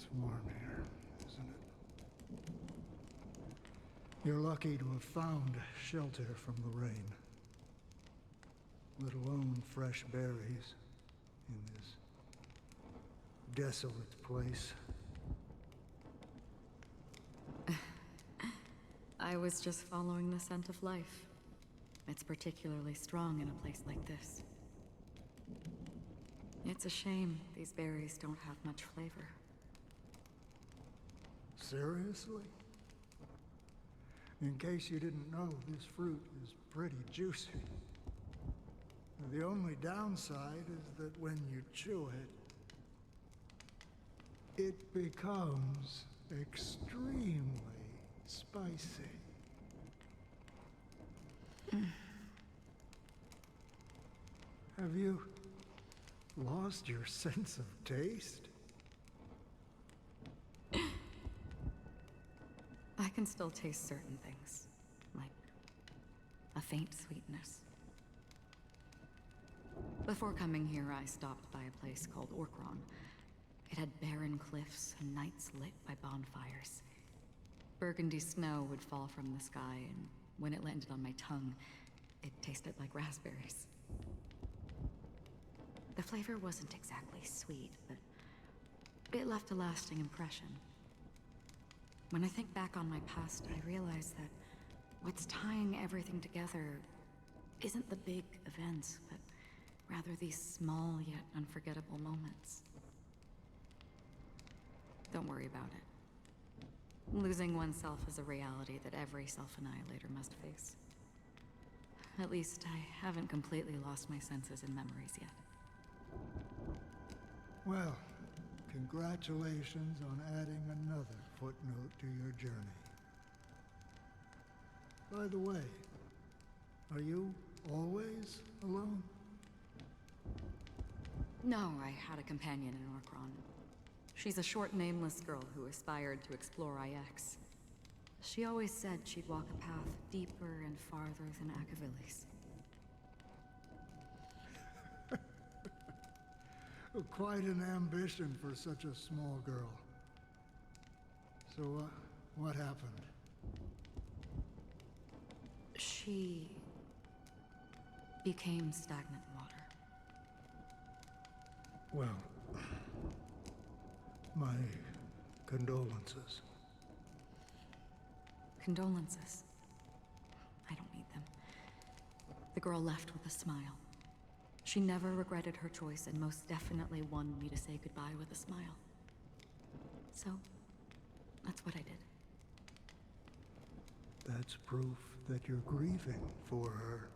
It's warm here, isn't it? You're lucky to have found shelter from the rain. Let alone fresh berries in this desolate place. I was just following the scent of life. It's particularly strong in a place like this. It's a shame these berries don't have much flavor. Seriously? In case you didn't know, this fruit is pretty juicy. The only downside is that when you chew it, it becomes extremely spicy. Have you lost your sense of taste? I can still taste certain things, like a faint sweetness. Before coming here, I stopped by a place called Orkron. It had barren cliffs and nights lit by bonfires. Burgundy snow would fall from the sky, and when it landed on my tongue, it tasted like raspberries. The flavor wasn't exactly sweet, but it left a lasting impression. When I think back on my past, I realize that what's tying everything together isn't the big events, but rather these small yet unforgettable moments. Don't worry about it. Losing oneself is a reality that every self-annihilator must face. At least I haven't completely lost my senses and memories yet. Well, congratulations on adding another footnote to your journey. By the way, are you always alone? No, I had a companion in Orkron. She's a short, nameless girl who aspired to explore IX. She always said she'd walk a path deeper and farther than Akavilis. Quite an ambition for such a small girl. So, what happened? She became stagnant water. Well, my condolences. Condolences. I don't need them. The girl left with a smile. She never regretted her choice and most definitely wanted me to say goodbye with a smile. So, that's what I did. That's proof that you're grieving for her.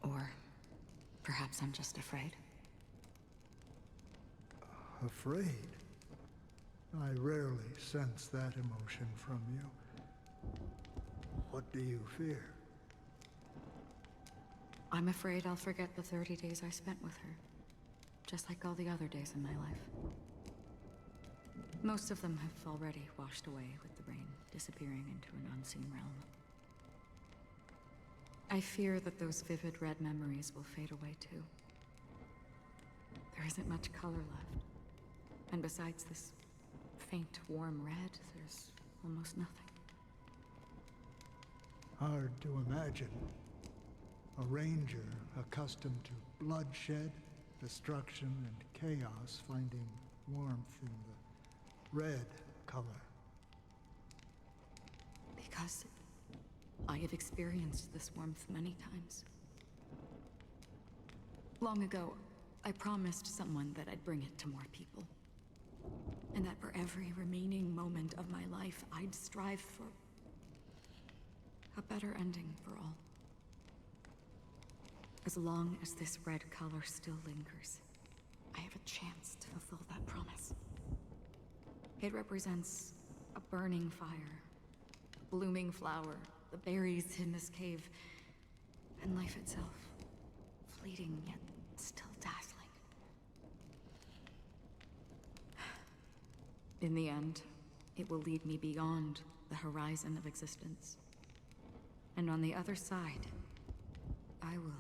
Or perhaps I'm just afraid. Afraid? I rarely sense that emotion from you. What do you fear? I'm afraid I'll forget the 30 days I spent with her, just like all the other days in my life. Most of them have already washed away with the rain, disappearing into an unseen realm. I fear that those vivid red memories will fade away too. There isn't much color left, and besides this faint, warm red, there's almost nothing. Hard to imagine. A ranger accustomed to bloodshed, destruction, and chaos finding warmth in the red color. Because I have experienced this warmth many times. Long ago, I promised someone that I'd bring it to more people. And that for every remaining moment of my life, I'd strive for a better ending for all. As long as this red color still lingers, I have a chance to fulfill that promise. It represents a burning fire, a blooming flower, the berries in this cave, and life itself, fleeting yet still dazzling. In the end, it will lead me beyond the horizon of existence. And on the other side, I will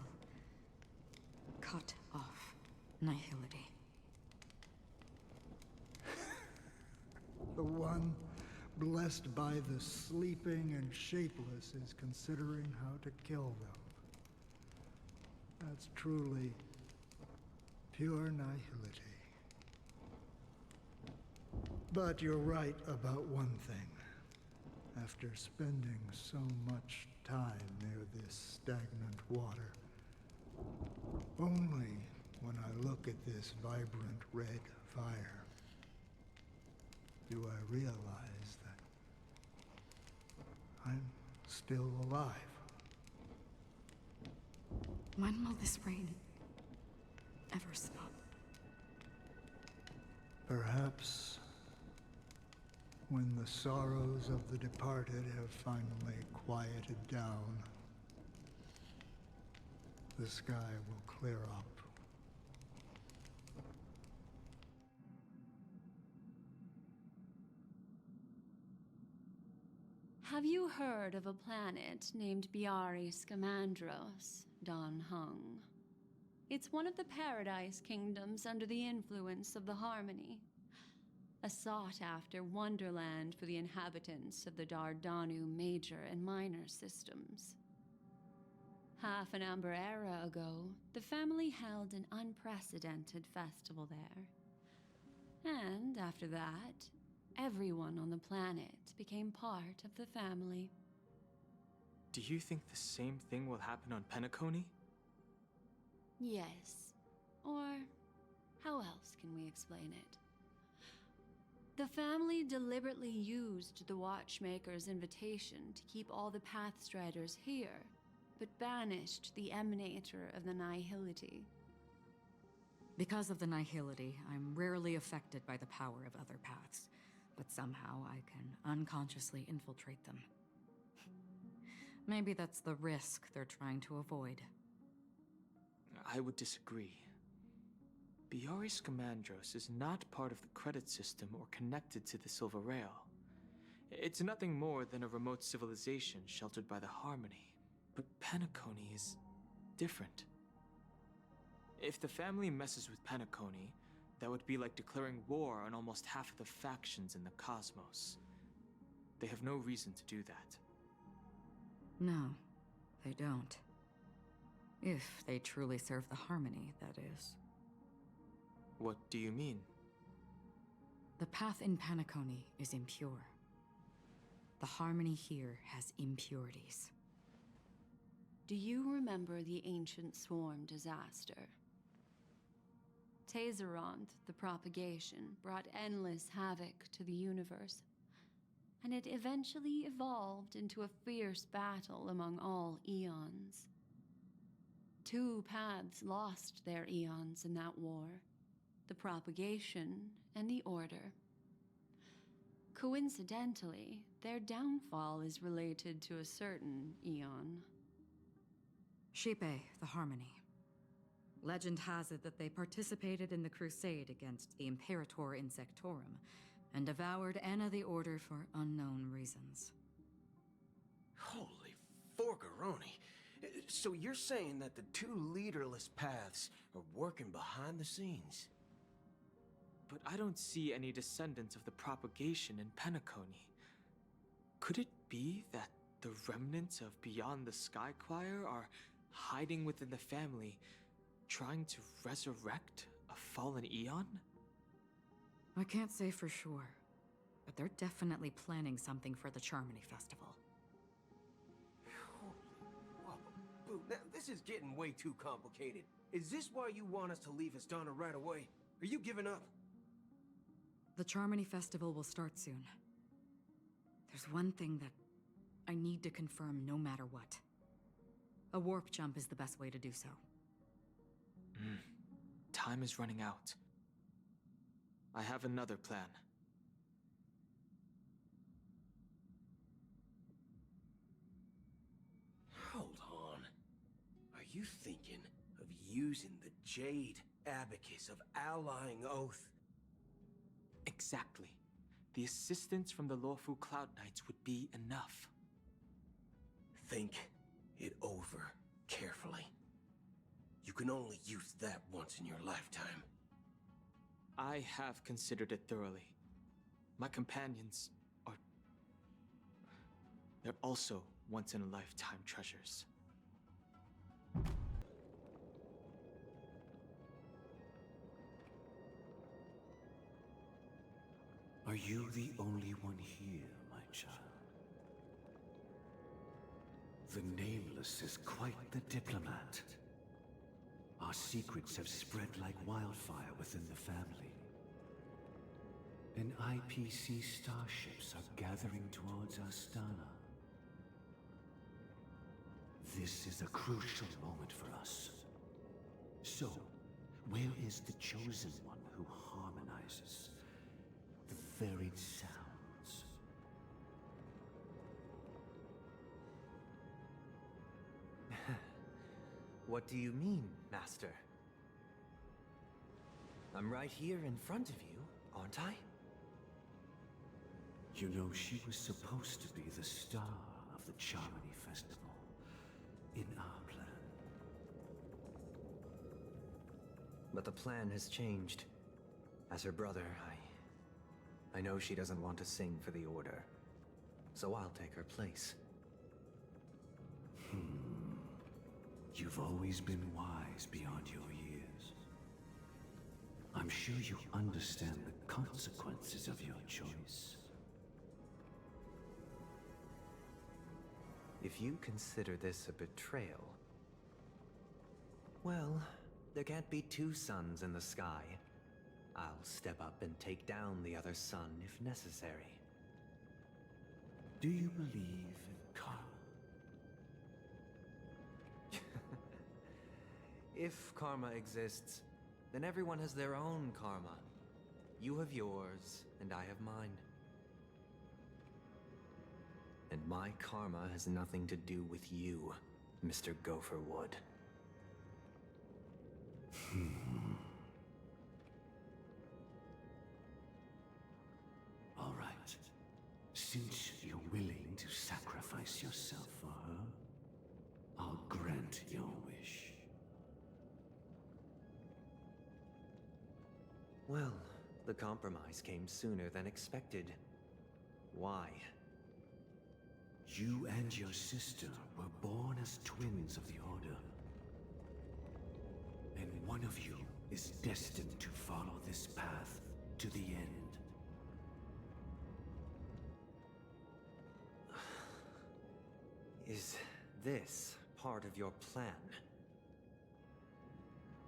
cut off nihility. one blessed by the sleeping and shapeless is considering how to kill them. That's truly pure nihility. But you're right about one thing. After spending so much time near this stagnant water, only when I look at this vibrant red fire do I realize that I'm still alive. When will this rain ever stop? Perhaps when the sorrows of the departed have finally quieted down, the sky will clear up. Have you heard of a planet named Biari Scamandros, Don Hung? It's one of the Paradise Kingdoms under the influence of the Harmony. A sought-after wonderland for the inhabitants of the Dardanu Major and Minor systems. Half an Amber Era ago, the family held an unprecedented festival there. And after that, everyone on the planet became part of the family. Do you think the same thing will happen on Penacony? Yes. Or how else can we explain it? The family deliberately used the Watchmaker's invitation to keep all the Pathstriders here, but banished the Emanator of the Nihility. Because of the Nihility, I'm rarely affected by the power of other paths, but somehow I can unconsciously infiltrate them. Maybe that's the risk they're trying to avoid. I would disagree. Biari Scamandros is not part of the credit system or connected to the Silver Rail. It's nothing more than a remote civilization sheltered by the Harmony. But Penacony is different. If the family messes with Penacony, that would be like declaring war on almost half of the factions in the cosmos. They have no reason to do that. No, they don't. If they truly serve the Harmony, that is. What do you mean? The path in Penacony is impure. The Harmony here has impurities. Do you remember the Ancient Swarm disaster? Tazeront, the propagation, brought endless havoc to the universe, and it eventually evolved into a fierce battle among all eons. 2 paths lost their eons in that war, the propagation and the order. Coincidentally, their downfall is related to a certain eon. Shepe, the Harmony. Legend has it that they participated in the crusade against the Imperator Insectorum, and devoured Anna the Order for unknown reasons. Holy forgaroni. So you're saying that the 2 leaderless paths are working behind the scenes? But I don't see any descendants of the propagation in Penacony. Could it be that the remnants of Beyond the Sky Choir are hiding within the family, trying to resurrect a fallen eon? I can't say for sure, but they're definitely planning something for the Charmony Festival. Whoa, Boo, now this is getting way too complicated. Is this why you want us to leave Astana right away? Are you giving up? The Charmony Festival will start soon. There's one thing that I need to confirm no matter what. A warp jump is the best way to do so. Time is running out. I have another plan. Hold on. Are you thinking of using the Jade Abacus of Allying Oath? Exactly. The assistance from the Lawful Cloud Knights would be enough. Think it over carefully. You can only use that once in your lifetime. I have considered it thoroughly. My companions are... they're also once-in-a-lifetime treasures. Are you the only one here, my child? The Nameless is quite the diplomat. Our secrets have spread like wildfire within the family. And IPC starships are gathering towards Astana. This is a crucial moment for us. So, where is the Chosen One who harmonizes the varied sounds? What do you mean, Master? I'm right here in front of you, aren't I? You know, she was supposed to be the star of the Charmony Festival. In our plan. But the plan has changed. As her brother, I know she doesn't want to sing for the Order. So I'll take her place. You've always been wise beyond your years. I'm sure you understand the consequences of your choice. If you consider this a betrayal... well, there can't be two suns in the sky. I'll step up and take down the other sun if necessary. Do you believe in karma? If karma exists, then everyone has their own karma. You have yours, and I have mine. And my karma has nothing to do with you, Mr. Gopherwood. All right. Since you're willing to sacrifice yourself for her, I'll grant your wish. Well, the compromise came sooner than expected. Why? You and your sister were born as twins of the Order. And one of you is destined to follow this path to the end. Is this part of your plan?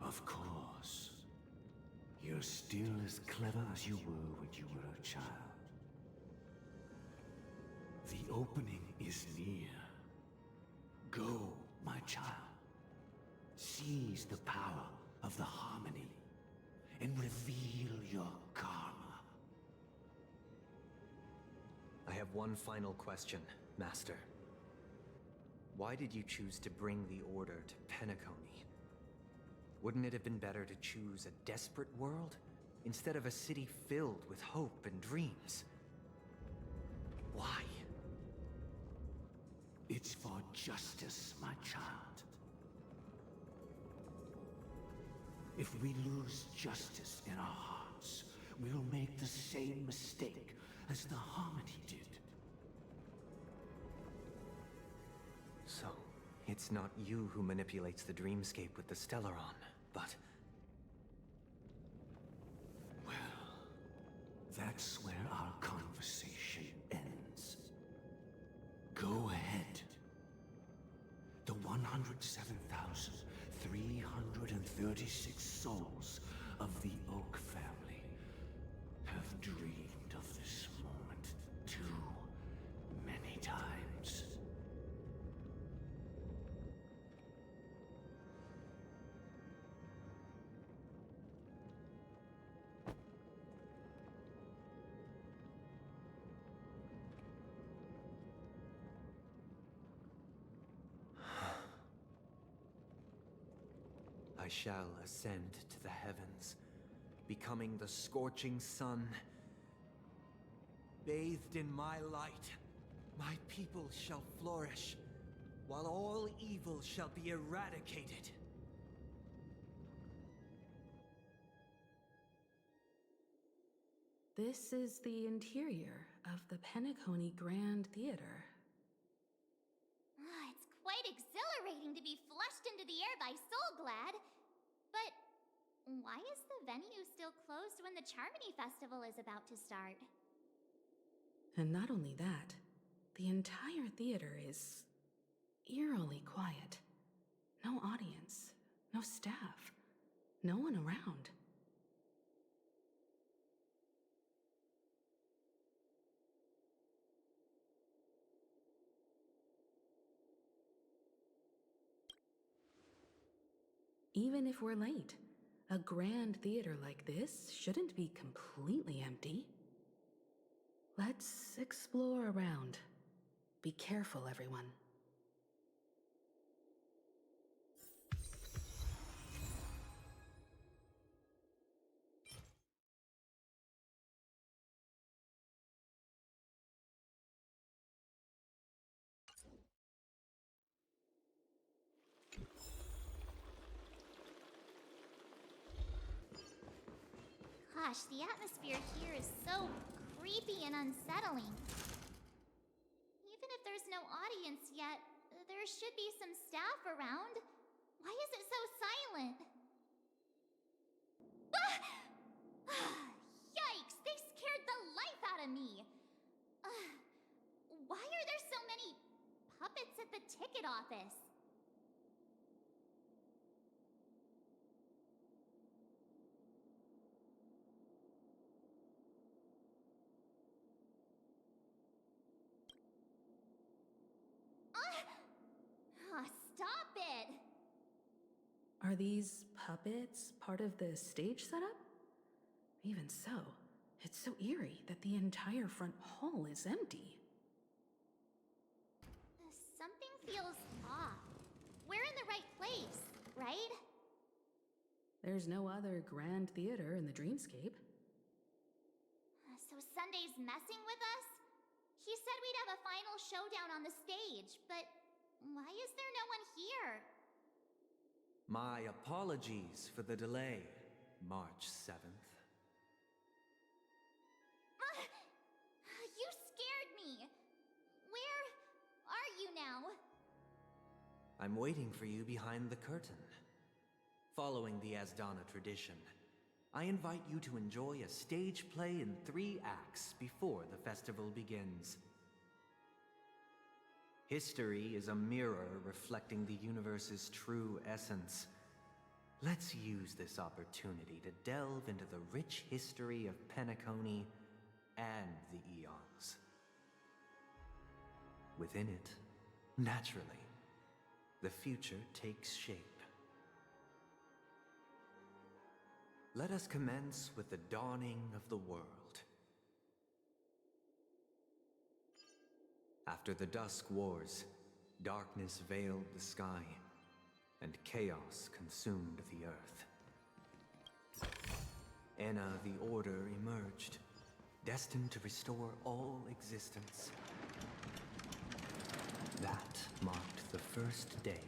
Of course. You're still as clever as you were when you were a child. The opening is near. Go, my child. Seize the power of the harmony and reveal your karma. I have one final question, Master. Why did you choose to bring the Order to Penacony? Wouldn't it have been better to choose a desperate world instead of a city filled with hope and dreams? Why? It's for justice, my child. If we lose justice in our hearts, we'll make the same mistake as the Harmony did. So, it's not you who manipulates the dreamscape with the Stellaron, but... Well, that's where our conversation ends. Go ahead. The 107,336 souls of the Oak family have dreamed of this moment too many times. I shall ascend to the heavens, becoming the scorching sun. Bathed in my light, my people shall flourish, while all evil shall be eradicated. This is the interior of the Penacony Grand Theater. It's quite exhilarating to be flushed into the air by Soulglad. But why is the venue still closed when the Charmony Festival is about to start? And not only that, the entire theater is eerily quiet. No audience, no staff, no one around. Even if we're late, a grand theater like this shouldn't be completely empty. Let's explore around. Be careful, everyone. Gosh, the atmosphere here is so creepy and unsettling. Even if there's no audience yet, there should be some staff around. Why is it so silent? Yikes! They scared the life out of me! Why are there so many puppets at the ticket office? Stop it! Are these puppets part of the stage setup? Even so, it's so eerie that the entire front hall is empty. Something feels off. We're in the right place, right? There's no other grand theater in the dreamscape. So Sunday's messing with us? He said we'd have a final showdown on the stage, but why is there no one here? My apologies for the delay, March 7th. You scared me! Where are you now? I'm waiting for you behind the curtain. Following the Asdana tradition, I invite you to enjoy a stage play in 3 acts before the festival begins. History is a mirror reflecting the universe's true essence. Let's use this opportunity to delve into the rich history of Penacony and the eons. Within it, naturally, the future takes shape. Let us commence with the dawning of the world. After the Dusk Wars, darkness veiled the sky, and chaos consumed the earth. Enna the Order emerged, destined to restore all existence. That marked the first day.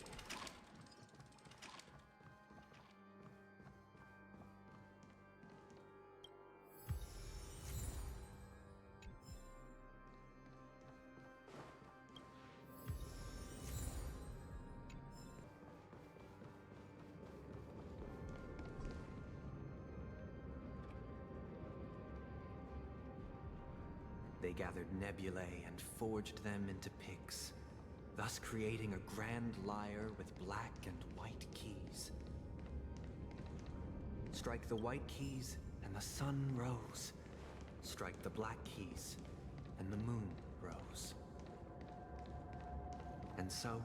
They gathered nebulae and forged them into picks, thus creating a grand lyre with black and white keys. Strike the white keys, and the sun rose. Strike the black keys, and the moon rose. And so,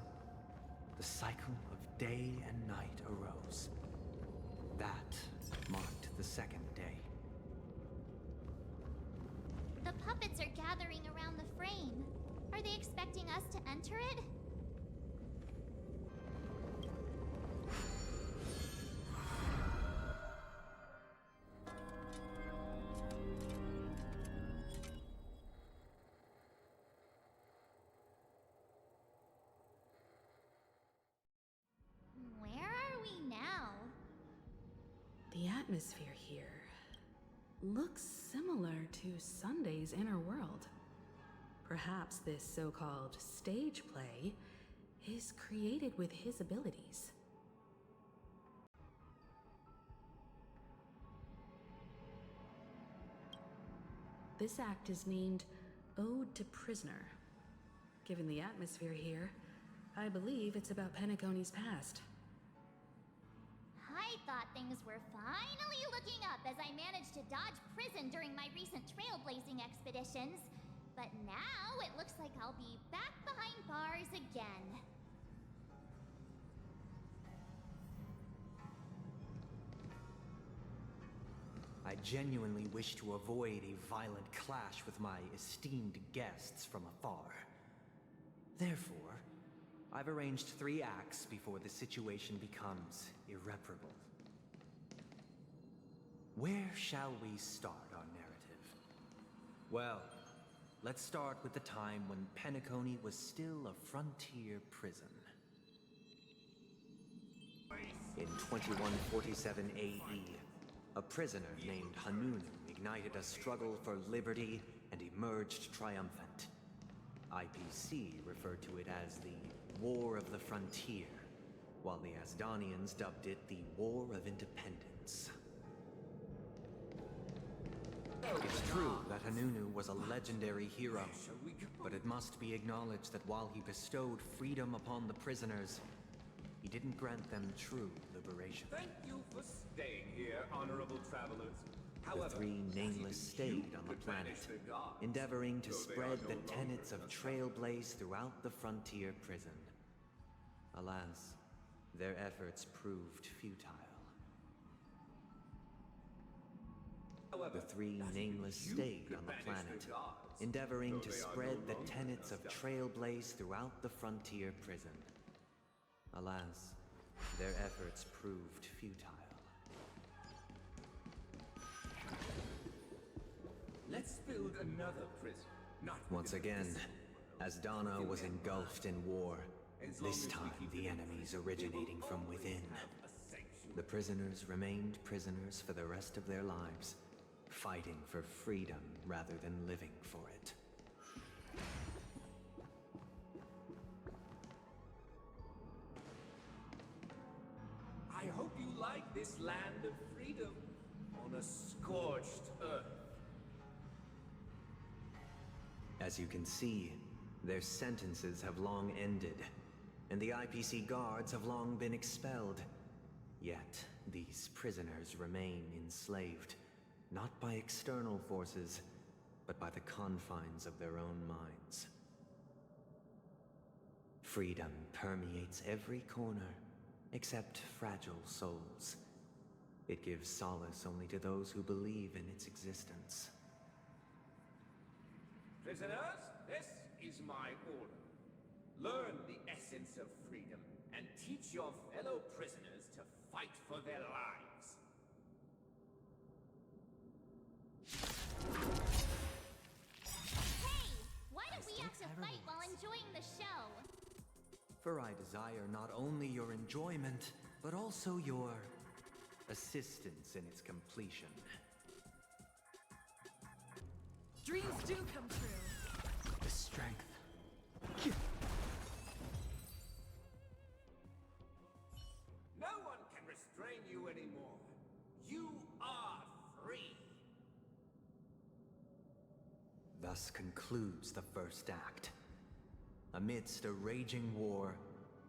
the cycle of day and night arose. That marked the second day. The puppets are gathering around the frame. Are they expecting us to enter it? Where are we now? The atmosphere here looks similar to Sunday's inner world. Perhaps this so-called stage play is created with his abilities. This act is named Ode to Prisoner. Given the atmosphere here, I believe it's about Penacony's past. I thought things were finally looking up as I managed to dodge prison during my recent trailblazing expeditions. But now it looks like I'll be back behind bars again. I genuinely wish to avoid a violent clash with my esteemed guests from afar. Therefore, I've arranged 3 acts before the situation becomes irreparable. Where shall we start our narrative? Well, let's start with the time when Penacony was still a frontier prison. In 2147 AE, a prisoner named Hanunu ignited a struggle for liberty and emerged triumphant. IPC referred to it as the War of the Frontier, while the Asdanians dubbed it the War of Independence. It's true that Hanunu was a legendary hero, but it must be acknowledged that while he bestowed freedom upon the prisoners, he didn't grant them true liberation. Thank you for staying here, honorable travelers. The 3 nameless stayed on the planet, endeavoring to spread the tenets of Trailblaze throughout the frontier prison. Alas, their efforts proved futile. The 3 nameless stayed on the planet, endeavoring to spread the tenets of Trailblaze throughout the frontier prison. Alas, their efforts proved futile. Let's build another prison. Not Once again, Asdana was engulfed in war, this time the enemies originating from within. The prisoners remained prisoners for the rest of their lives, fighting for freedom rather than living for it. I hope you like this land of freedom on a scorched earth. As you can see, their sentences have long ended, and the IPC guards have long been expelled. Yet, these prisoners remain enslaved, not by external forces, but by the confines of their own minds. Freedom permeates every corner, except fragile souls. It gives solace only to those who believe in its existence. Prisoners, this is my order. Learn the essence of freedom and teach your fellow prisoners to fight for their lives. Hey! Why don't we have to fight while enjoying the show? For I desire not only your enjoyment, but also your assistance in its completion. Dreams do come true. The strength. No one can restrain you anymore. You are free. Thus concludes the first act. Amidst a raging war,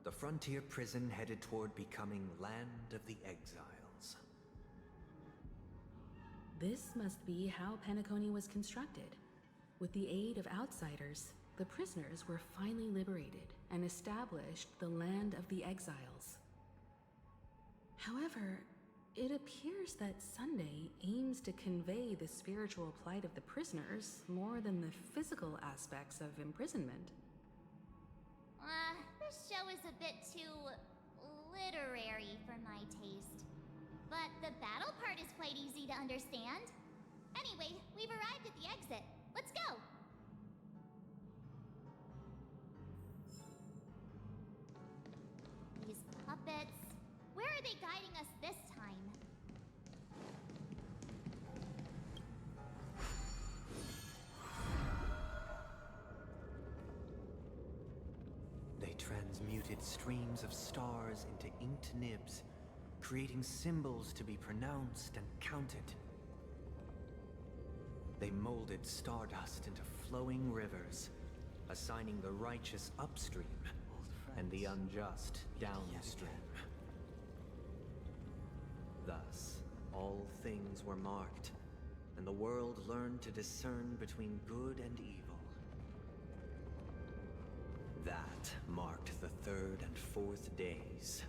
the frontier prison headed toward becoming Land of the Exiles. This must be how Penacony was constructed. With the aid of outsiders, the prisoners were finally liberated and established the Land of the Exiles. However, it appears that Sunday aims to convey the spiritual plight of the prisoners more than the physical aspects of imprisonment. This show is a bit too literary for my taste. But the battle part is quite easy to understand. Anyway, we've arrived at the exit. Let's go! These puppets... Where are they guiding us this time? manipulated streams of stars into inked nibs, creating symbols to be pronounced and counted. They molded stardust into flowing rivers, assigning the righteous upstream and the unjust downstream. Thus, all things were marked, and the world learned to discern between good and evil. That marked the third and fourth days.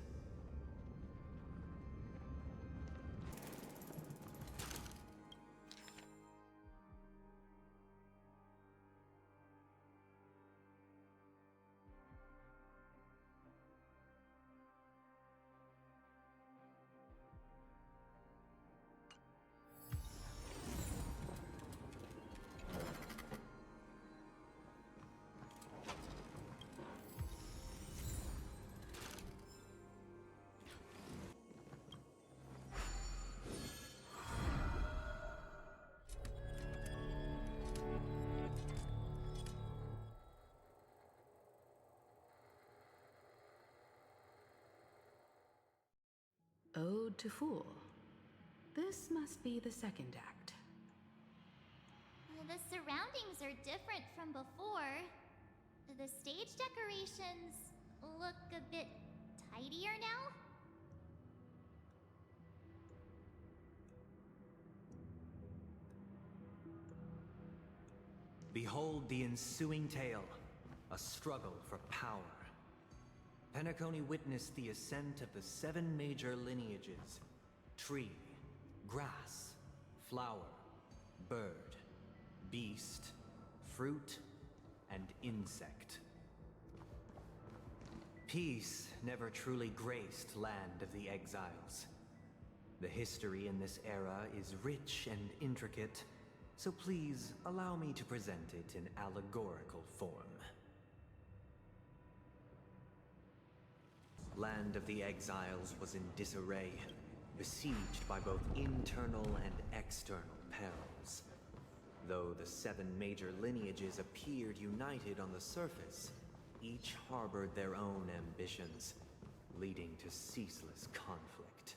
Ode to Fool. This must be the second act. The surroundings are different from before. The stage decorations look a bit tidier now. Behold the ensuing tale, a struggle for power. Penacony witnessed the ascent of the 7 major lineages: tree, grass, flower, bird, beast, fruit, and insect. Peace never truly graced Land of the Exiles. The history in this era is rich and intricate, so please allow me to present it in allegorical form. Land of the Exiles was in disarray, besieged by both internal and external perils. Though the 7 major lineages appeared united on the surface, each harbored their own ambitions, leading to ceaseless conflict.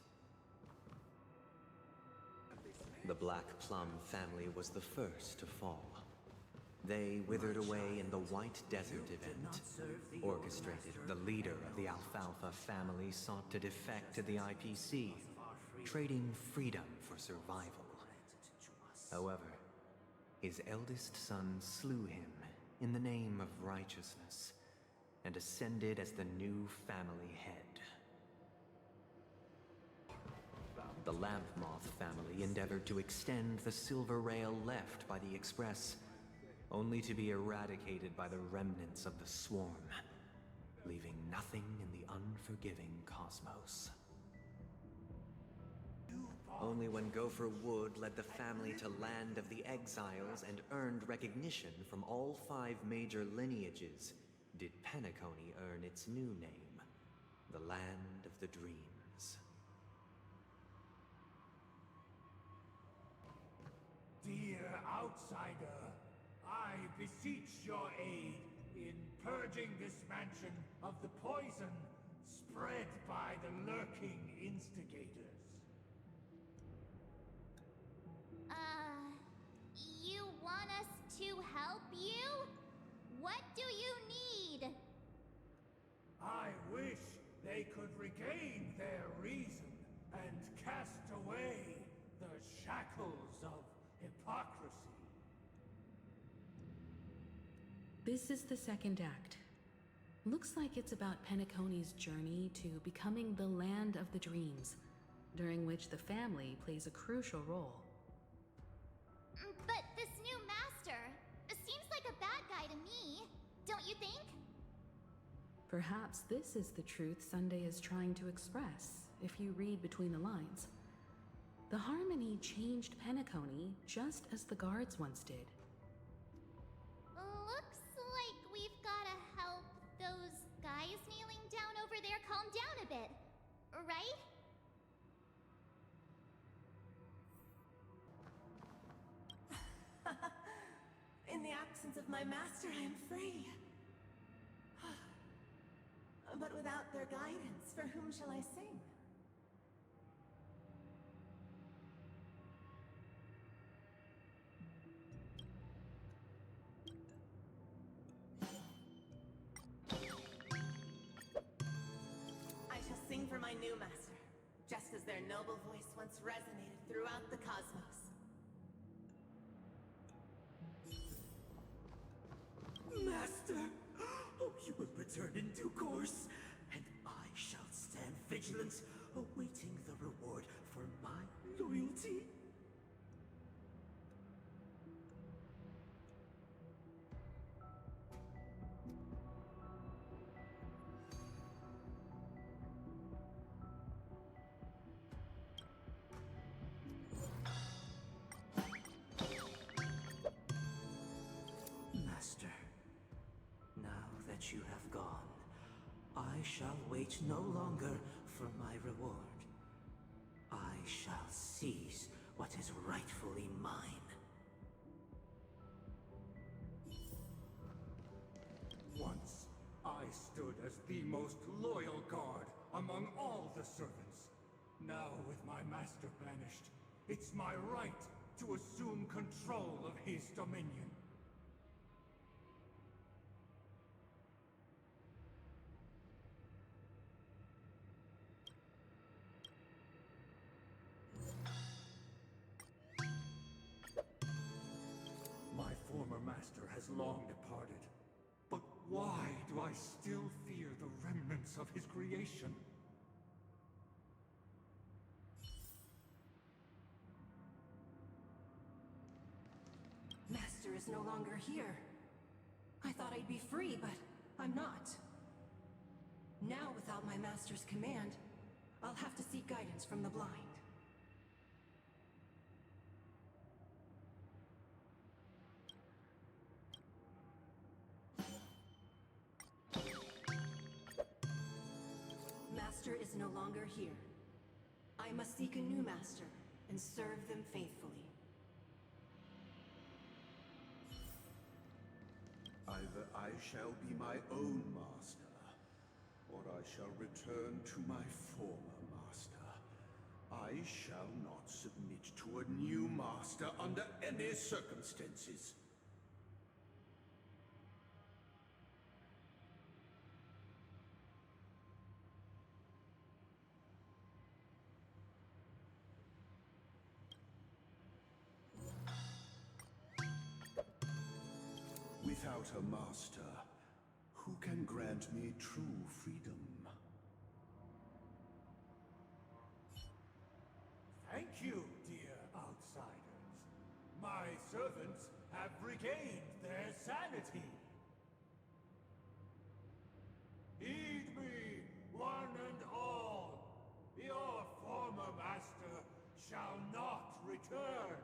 The Black Plum family was the first to fall. They withered away in the White Desert event. Orchestrated, the leader of the Alfalfa family sought to defect to the IPC, trading freedom for survival. However, his eldest son slew him in the name of righteousness, and ascended as the new family head. The Lamp Moth family endeavored to extend the silver rail left by the Express, only to be eradicated by the remnants of the Swarm, leaving nothing in the unforgiving cosmos. Only when Gopher Wood led the family to Land of the Exiles and earned recognition from all 5 major lineages did Penacony earn its new name, the Land of the Dreams. Dear outsider, I beseech your aid in purging this mansion of the poison spread by the lurking instigators. You want us to help you? What do you need? I wish they could regain their reason and cast away the shackles of hypocrisy. This is the second act. Looks like it's about Penacony's journey to becoming the Land of the Dreams, during which the family plays a crucial role. But this new master seems like a bad guy to me, don't you think? Perhaps this is the truth Sunday is trying to express, if you read between the lines. The Harmony changed Penacony just as the guards once did. Looks like we've gotta help those guys kneeling down over there calm down a bit, right? In the absence of my master, I am free. But with their guidance. For whom shall I sing? I shall sing for my new master, just as their noble voice once resonated throughout the cosmos. Master! Oh, you will return in due course, and I shall stand vigilant, awaiting the reward for my loyalty. Master, now that you have gone, I shall wait no longer for my reward. I shall seize what is rightfully mine. Once, I stood as the most loyal guard among all the servants. Now, with my master banished, it's my right to assume control of his dominion. My former master has long departed. But why do I still fear the remnants of his creation? Master is no longer here. I thought I'd be free, but I'm not. Now, without my master's command, I'll have to seek guidance from the blind. Master is no longer here. I must seek a new master and serve them faithfully. Either I shall be my own master, or I shall return to my former master. I shall not submit to a new master under any circumstances. Without a master, who can grant me true freedom? Thank you, dear outsiders. My servants have regained their sanity. Heed me, one and all. Your former master shall not return.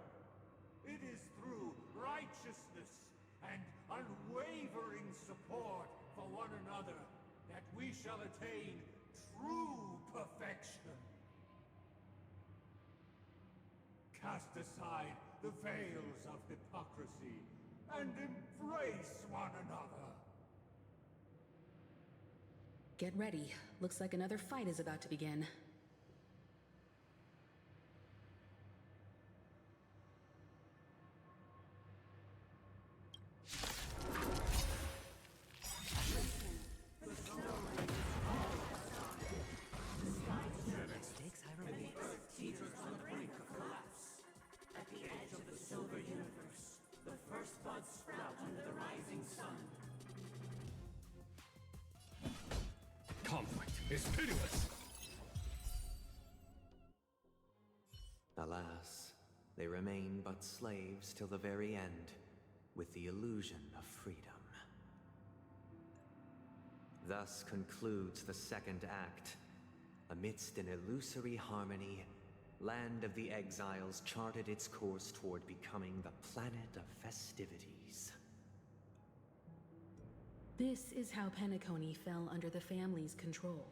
It is through righteousness and unwavering support for one another that we shall attain true perfection. Cast aside the veils of hypocrisy and embrace one another. Get ready. Looks like another fight is about to begin. Conflict is pitiless. Alas, they remain but slaves till the very end, with the illusion of freedom. Thus concludes the second act. Amidst an illusory harmony, Land of the Exiles charted its course toward becoming the planet of festivities. This is how Penacony fell under the family's control.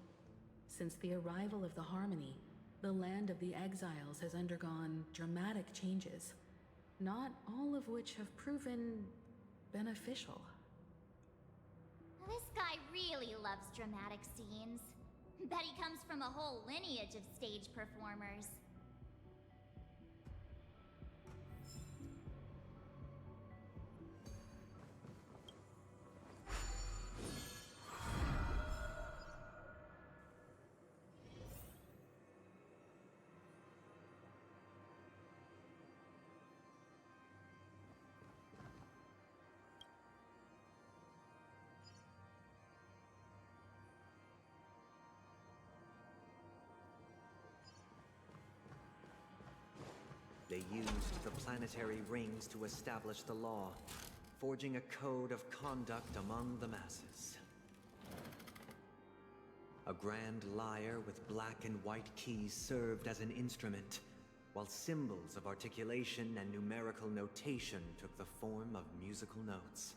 Since the arrival of the Harmony, the Land of the Exiles has undergone dramatic changes, not all of which have proven beneficial. This guy really loves dramatic scenes. Bet he comes from a whole lineage of stage performers. They used the planetary rings to establish the law, forging a code of conduct among the masses. A grand lyre with black and white keys served as an instrument, while symbols of articulation and numerical notation took the form of musical notes.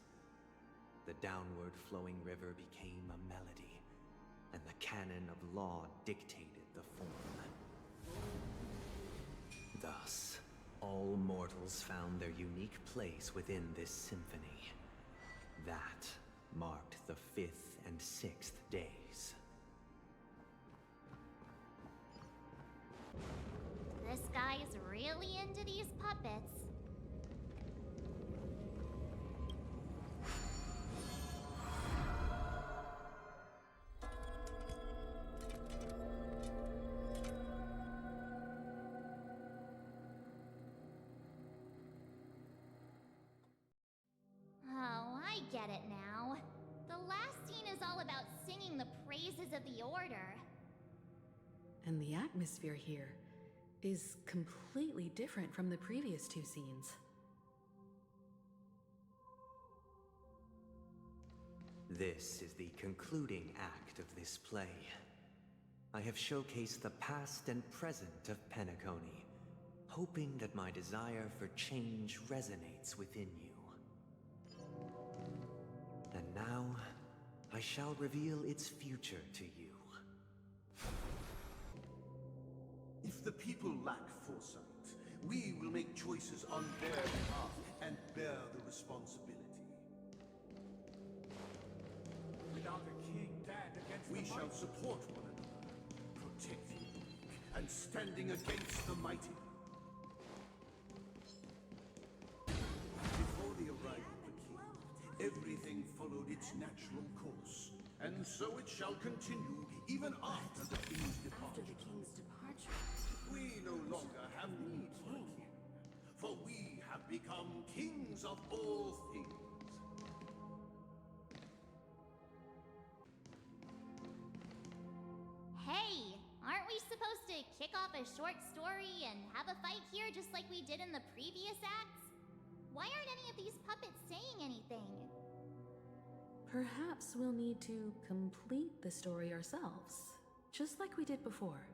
The downward flowing river became a melody, and the canon of law dictated the form. Thus, all mortals found their unique place within this symphony. That marked the 5th and 6th days. This guy is really into these puppets. Oh, I get it now. The last scene is all about singing the praises of the Order. And the atmosphere here is completely different from the previous two scenes. This is the concluding act of this play. I have showcased the past and present of Penacony, hoping that my desire for change resonates within you. And now, I shall reveal its future to you. If the people lack foresight, we will make choices on their behalf and bear the responsibility. Without a king dead against We the shall mighty. support one another, protecting the weak and standing against the mighty. Before the arrival of the king, everything followed its natural course, and so it shall continue even after the king's departure. We no longer have need for a king, for we have become kings of all things. Hey, aren't we supposed to kick off a short story and have a fight here just like we did in the previous acts? Why aren't any of these puppets saying anything? Perhaps we'll need to complete the story ourselves, just like we did before.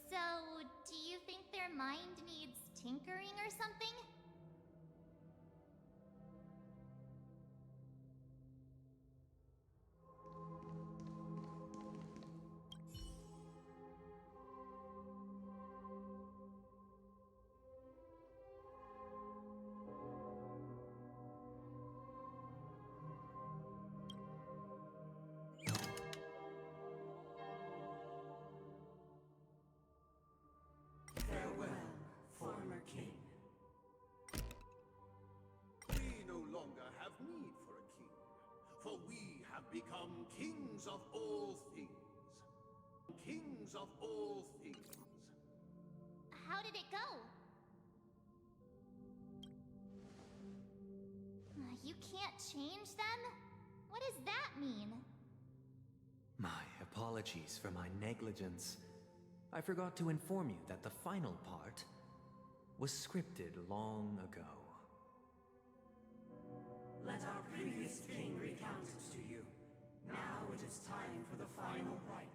So, do you think their mind needs tinkering or something? Farewell, former king. We no longer have need for a king, for we have become kings of all things. Kings of all things. How did it go? You can't change them? What does that mean? My apologies for my negligence. I forgot to inform you that the final part was scripted long ago. Let our previous king recount it to you. Now it is time for the final rite.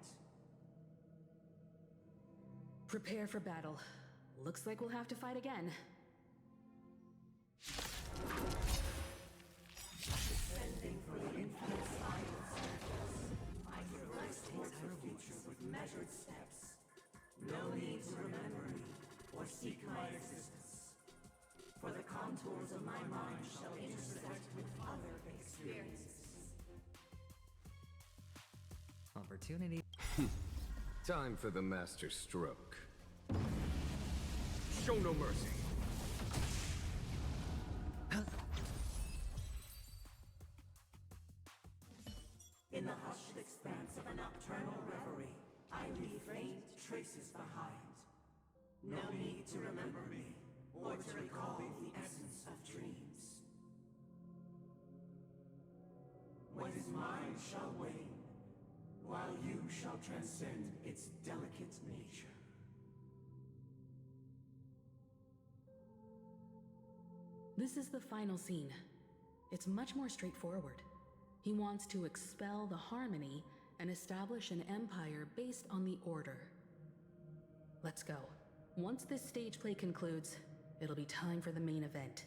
Prepare for battle. Looks like we'll have to fight again. Descending for the infinite silence. I progress towards the future with measured steps. No need to remember me or seek my existence. For the contours of my mind shall intersect with other experiences. Opportunity. opportunity. Time for the master stroke. Show no mercy. In the hushed expanse of a nocturnal reverie, I leave faint traces behind. No need to remember me, or to recall the essence of dreams. What is mine shall wane, while you shall transcend its delicate nature. This is the final scene. It's much more straightforward. He wants to expel the Harmony and establish an empire based on the Order. Let's go. Once this stage play concludes, it'll be time for the main event,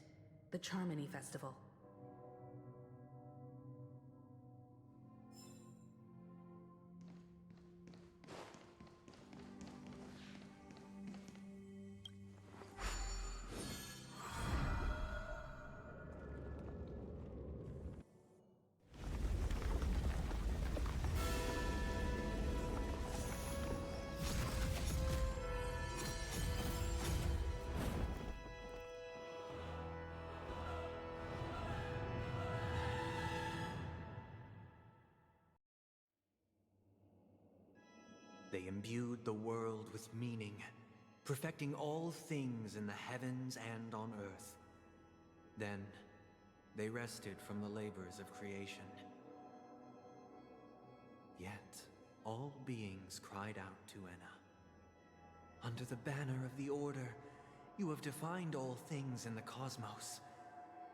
the Charmony Festival. They imbued the world with meaning, perfecting all things in the heavens and on earth. Then, they rested from the labors of creation. Yet, all beings cried out to Enna. Under the banner of the Order, you have defined all things in the cosmos.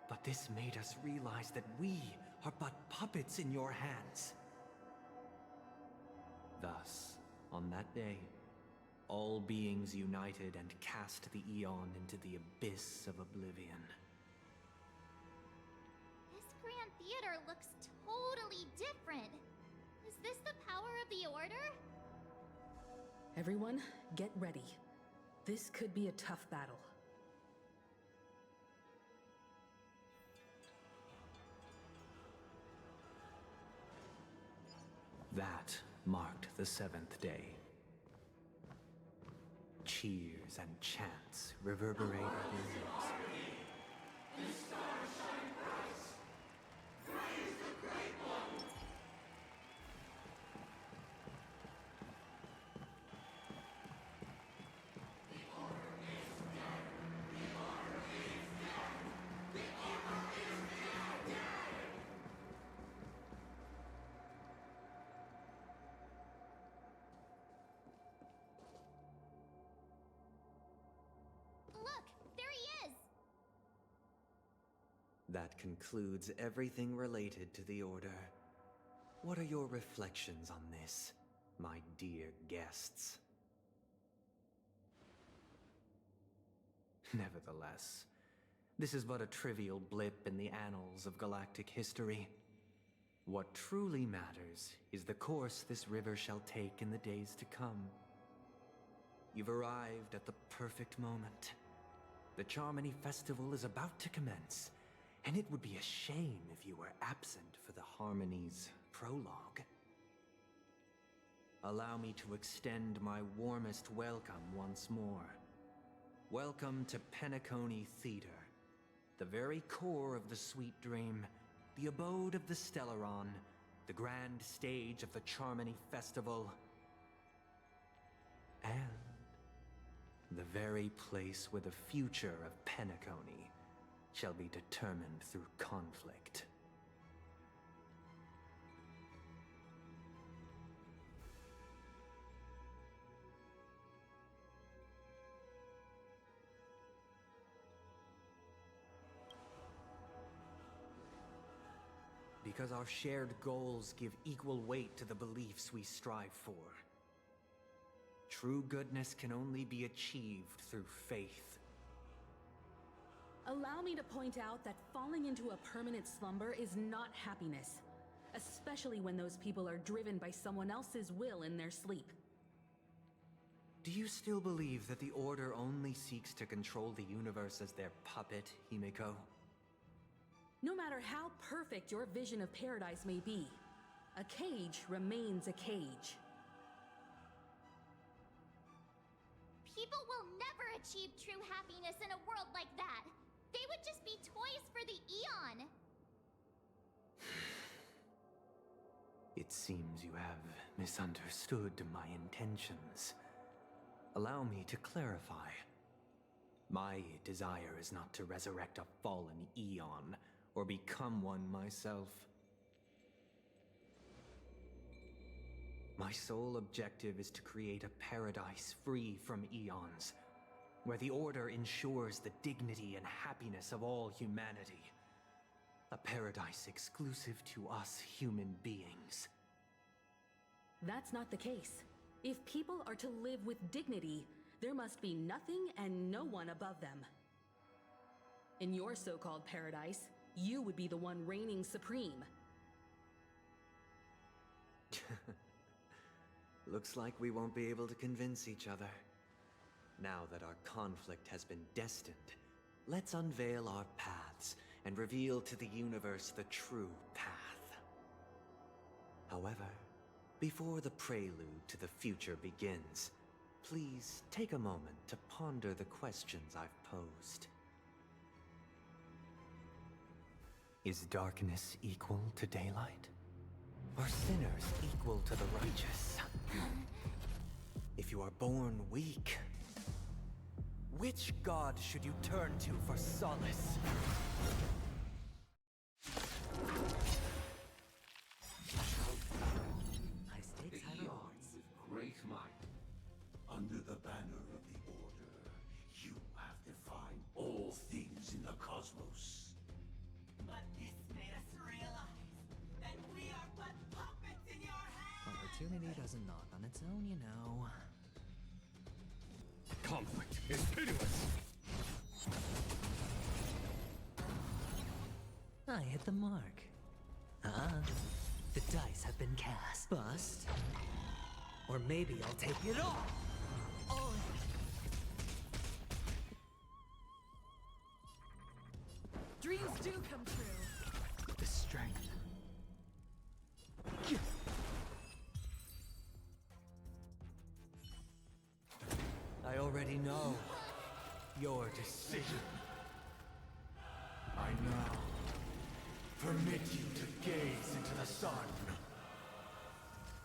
But this made us realize that we are but puppets in your hands. Thus, on that day, all beings united and cast the Eon into the abyss of oblivion. This Grand Theater looks totally different. Is this the power of the Order? Everyone, get ready. This could be a tough battle. That marked the seventh day. Cheers and chants reverberated in the ears. That concludes everything related to the Order. What are your reflections on this, my dear guests? Nevertheless, this is but a trivial blip in the annals of galactic history. What truly matters is the course this river shall take in the days to come. You've arrived at the perfect moment. The Charmony Festival is about to commence, and it would be a shame if you were absent for the Harmony's prologue. Allow me to extend my warmest welcome once more. Welcome to Penacony Theater, the very core of the Sweet Dream, the abode of the Stellaron, the grand stage of the Charmony Festival, and the very place where the future of Penacony shall be determined through conflict. Because our shared goals give equal weight to the beliefs we strive for. True goodness can only be achieved through faith. Allow me to point out that falling into a permanent slumber is not happiness, especially when those people are driven by someone else's will in their sleep. Do you still believe that the Order only seeks to control the universe as their puppet, Himiko? No matter how perfect your vision of paradise may be, A cage remains a cage. People will never achieve true happiness in a world like that. They would just be toys for the Eon. It seems you have misunderstood my intentions. Allow me to clarify. My desire is not to resurrect a fallen Eon, or become one myself. My sole objective is to create a paradise free from Eons, where the Order ensures the dignity and happiness of all humanity. A paradise exclusive to us human beings. That's not the case. If people are to live with dignity, there must be nothing and no one above them. In your so-called paradise, you would be the one reigning supreme. Looks like we won't be able to convince each other. Now that our conflict has been destined, let's unveil our paths and reveal to the universe the true path. However, before the prelude to the future begins, please take a moment to ponder the questions I've posed. Is darkness equal to daylight? Are sinners equal to the righteous? If you are born weak, which god should you turn to for solace? The Eons with great might. Under the banner of the Order, you have defined all things in the cosmos. But this made us realize that we are but puppets in your hands! Opportunity doesn't knock on its own, you know. Conflict is pitiless! I hit the mark. The dice have been cast. Bust. Or maybe I'll take it all! Oh. Dreams do come true. The strength. I already know your decision. I now permit you to gaze into the sun.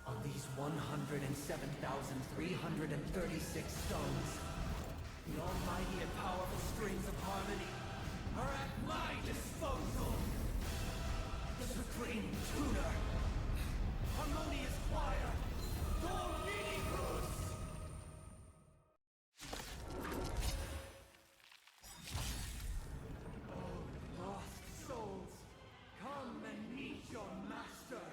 On these 107,336 stones, the almighty and powerful strings of harmony are at my disposal. The supreme tuner, harmonious choir, Dominicus! Lost souls, come and meet your master.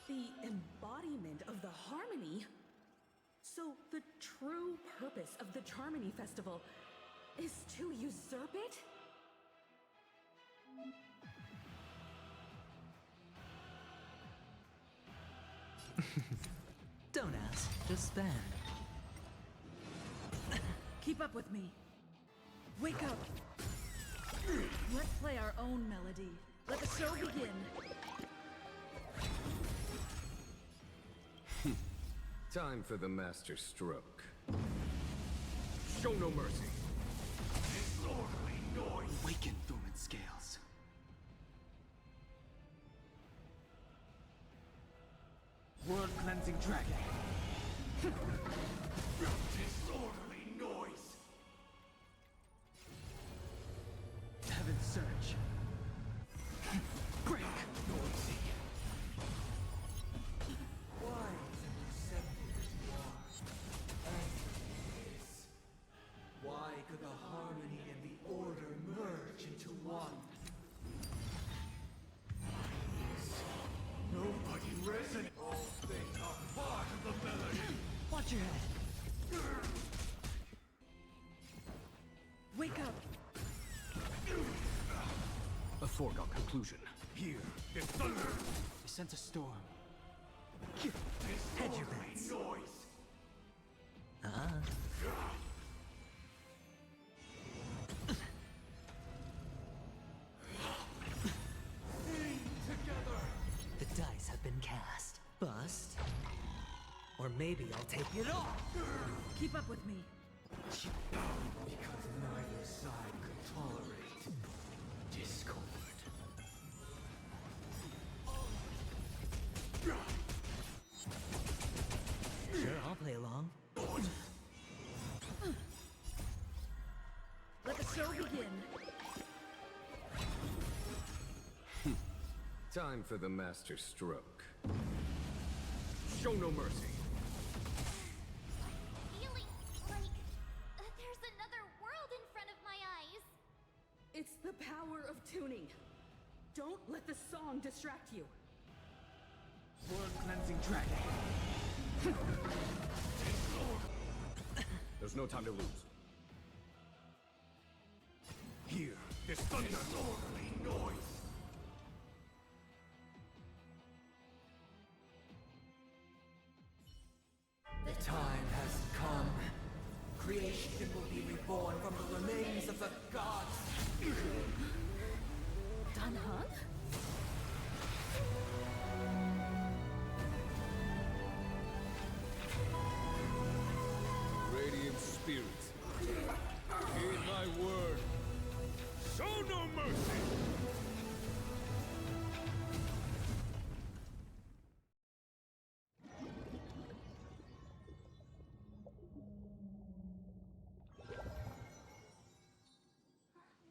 The embodiment of the harmony? So the true purpose of the Charmony Festival is to usurp it? Don't ask, just spend. Keep up with me. Wake up. Let's play our own melody. Let the show begin. Time for the master stroke. Show no mercy. Disorderly noise. Awaken, Thurman Scales. World-cleansing dragon. Disorderly noise. Heaven's surge. Break. Noisy. Why accepted as you are? As it is. Why could the harmony and the order merge into one? Nobody resonates. All things are part of the melody. Watch your head. Wake up. A foregone conclusion. Here is thunder. I sense a storm. Hedge your bets. Noise. The dice have maybe I'll take it all! Keep up with me. Because neither side could tolerate discord. Sure, I'll play along. Let the show begin. Time for the master stroke. Show no mercy. Feeling like there's another world in front of my eyes. It's the power of tuning. Don't let the song distract you. Word-cleansing dragon. There's no time to lose. Hear this thunder. Disorderly noise. The time has come. Creation will be reborn from the remains of the gods. Dan Heng? Radiant spirits, heed my word. Show no mercy!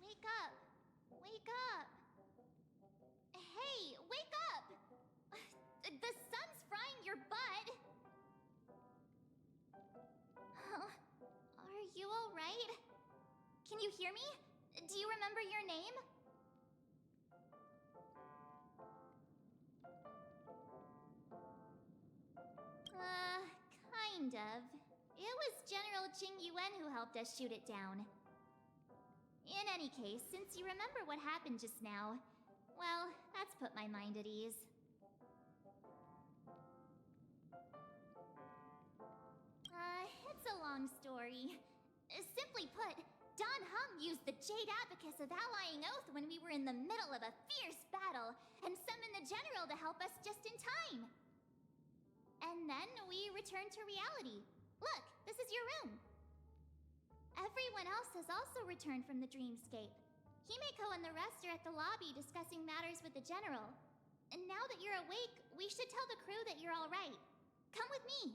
Wake up! Wake up! Hey, wake up! The sun's frying your butt! Huh? Are you alright? Can you hear me? Do you remember your name? Kind of. It was General Jing Yuan who helped us shoot it down. In any case, since you remember what happened just now, well, that's put my mind at ease. It's a long story. Simply put, Dan Heng used the Jade Abacus of Allying Oath when we were in the middle of a fierce battle, and summoned the General to help us just in time. And then we returned to reality. Look, this is your room. Everyone else has also returned from the dreamscape. Himeko and the rest are at the lobby discussing matters with the General. And now that you're awake, we should tell the crew that you're all right. Come with me.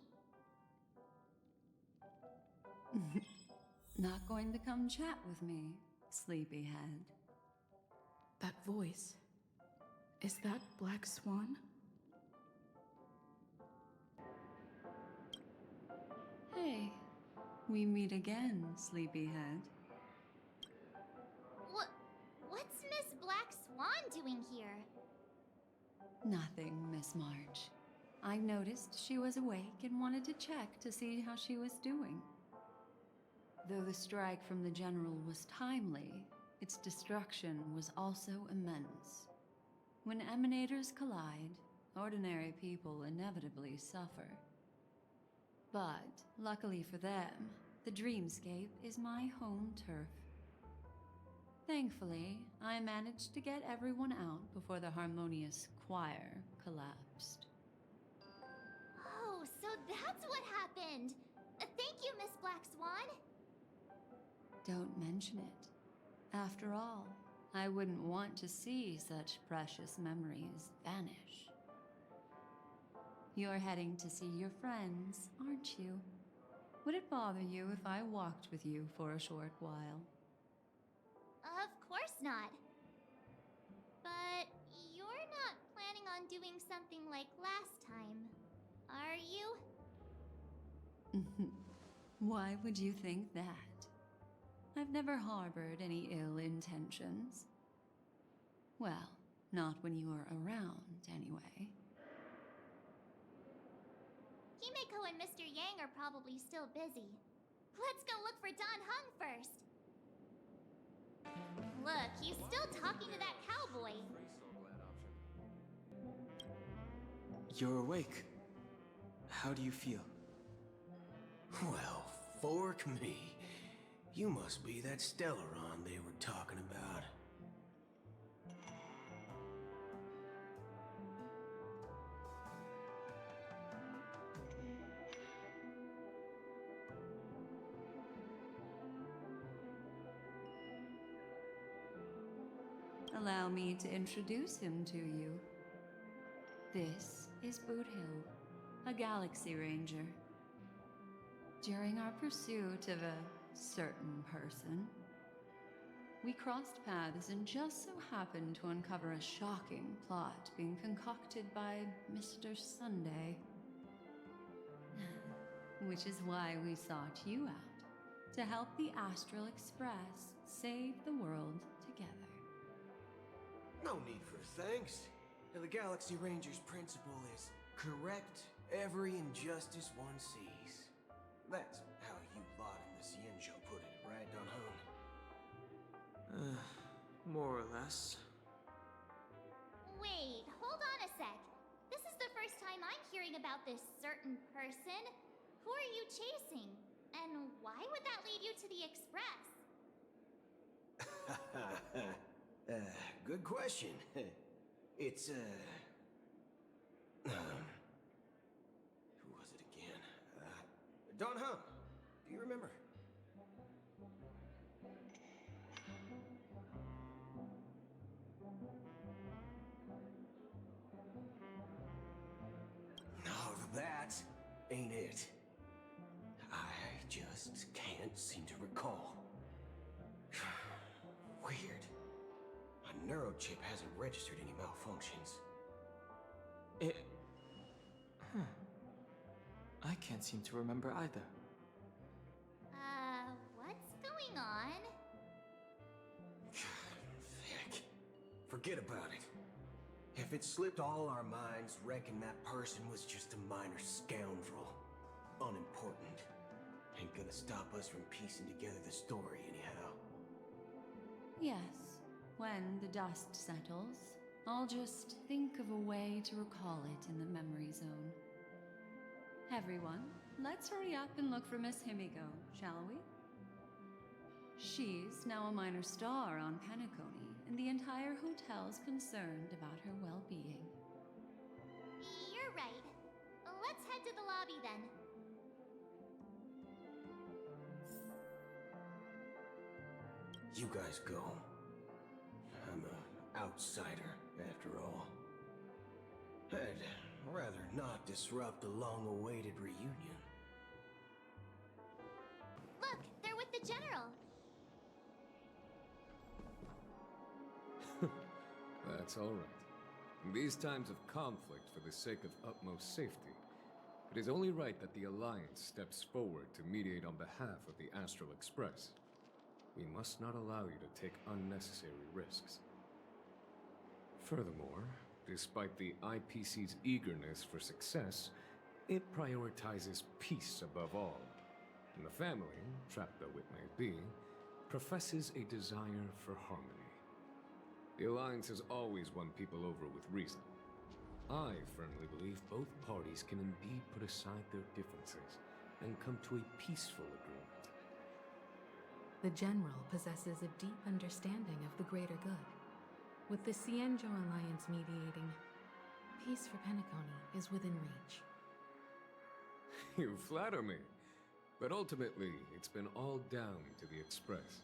Not going to come chat with me, sleepyhead. That voice. Is that Black Swan? Hey, we meet again, sleepyhead. What's Miss Black Swan doing here? Nothing, Miss March. I noticed she was awake and wanted to check to see how she was doing. Though the strike from the General was timely, its destruction was also immense. When emanators collide, ordinary people inevitably suffer. But, luckily for them, the dreamscape is my home turf. Thankfully, I managed to get everyone out before the harmonious choir collapsed. Oh, so that's what happened! Thank you, Miss Black Swan! Don't mention it. After all, I wouldn't want to see such precious memories vanish. You're heading to see your friends, aren't you? Would it bother you if I walked with you for a short while? Of course not. But you're not planning on doing something like last time, are you? Why would you think that? I've never harbored any ill intentions. Well, not when you are around, anyway. Himeko and Mr. Yang are probably still busy. Let's go look for Dan Heng first. Look, he's still talking to that cowboy. You're awake. How do you feel? Well, fork me. You must be that Stellaron they were talking about. Allow me to introduce him to you. This is Boot Hill, a Galaxy Ranger. During our pursuit of a certain person, we crossed paths and just so happened to uncover a shocking plot being concocted by Mr. Sunday. Which is why we sought you out, to help the Astral Express save the world together. No need for thanks. The Galaxy Ranger's principle is correct every injustice one sees. That's how you lot in the Cienjo put it, right, Don Hung? More or less. Wait, hold on a sec. This is the first time I'm hearing about this certain person. Who are you chasing? And why would that lead you to the Express? Good question. It's, who was it again? Don Hung. Do you remember? No, that ain't it. I just can't seem to recall. Weird. My neurochip hasn't registered any malfunctions. I can't seem to remember either. What's going on? Heck. Forget about it. If it slipped all our minds, reckon that person was just a minor scoundrel. Unimportant. Ain't gonna stop us from piecing together the story anyhow. Yes, when the dust settles, I'll just think of a way to recall it in the memory zone. Everyone, let's hurry up and look for Miss Himiko, shall we? She's now a minor star on Penacony, and the entire hotel's concerned about her well-being. You're right. Let's head to the lobby then. You guys go. I'm an outsider, after all. I'd rather not disrupt the long-awaited reunion. Look, they're with the General. That's all right. In these times of conflict for the sake of utmost safety, it is only right that the Alliance steps forward to mediate on behalf of the Astral Express. We must not allow you to take unnecessary risks. Furthermore, despite the IPC's eagerness for success, it prioritizes peace above all. And the family, trapped though it may be, professes a desire for harmony. The Alliance has always won people over with reason. I firmly believe both parties can indeed put aside their differences and come to a peaceful agreement. The General possesses a deep understanding of the greater good. With the Cienjo Alliance mediating, peace for Penacony is within reach. You flatter me. But ultimately, it's been all down to the Express.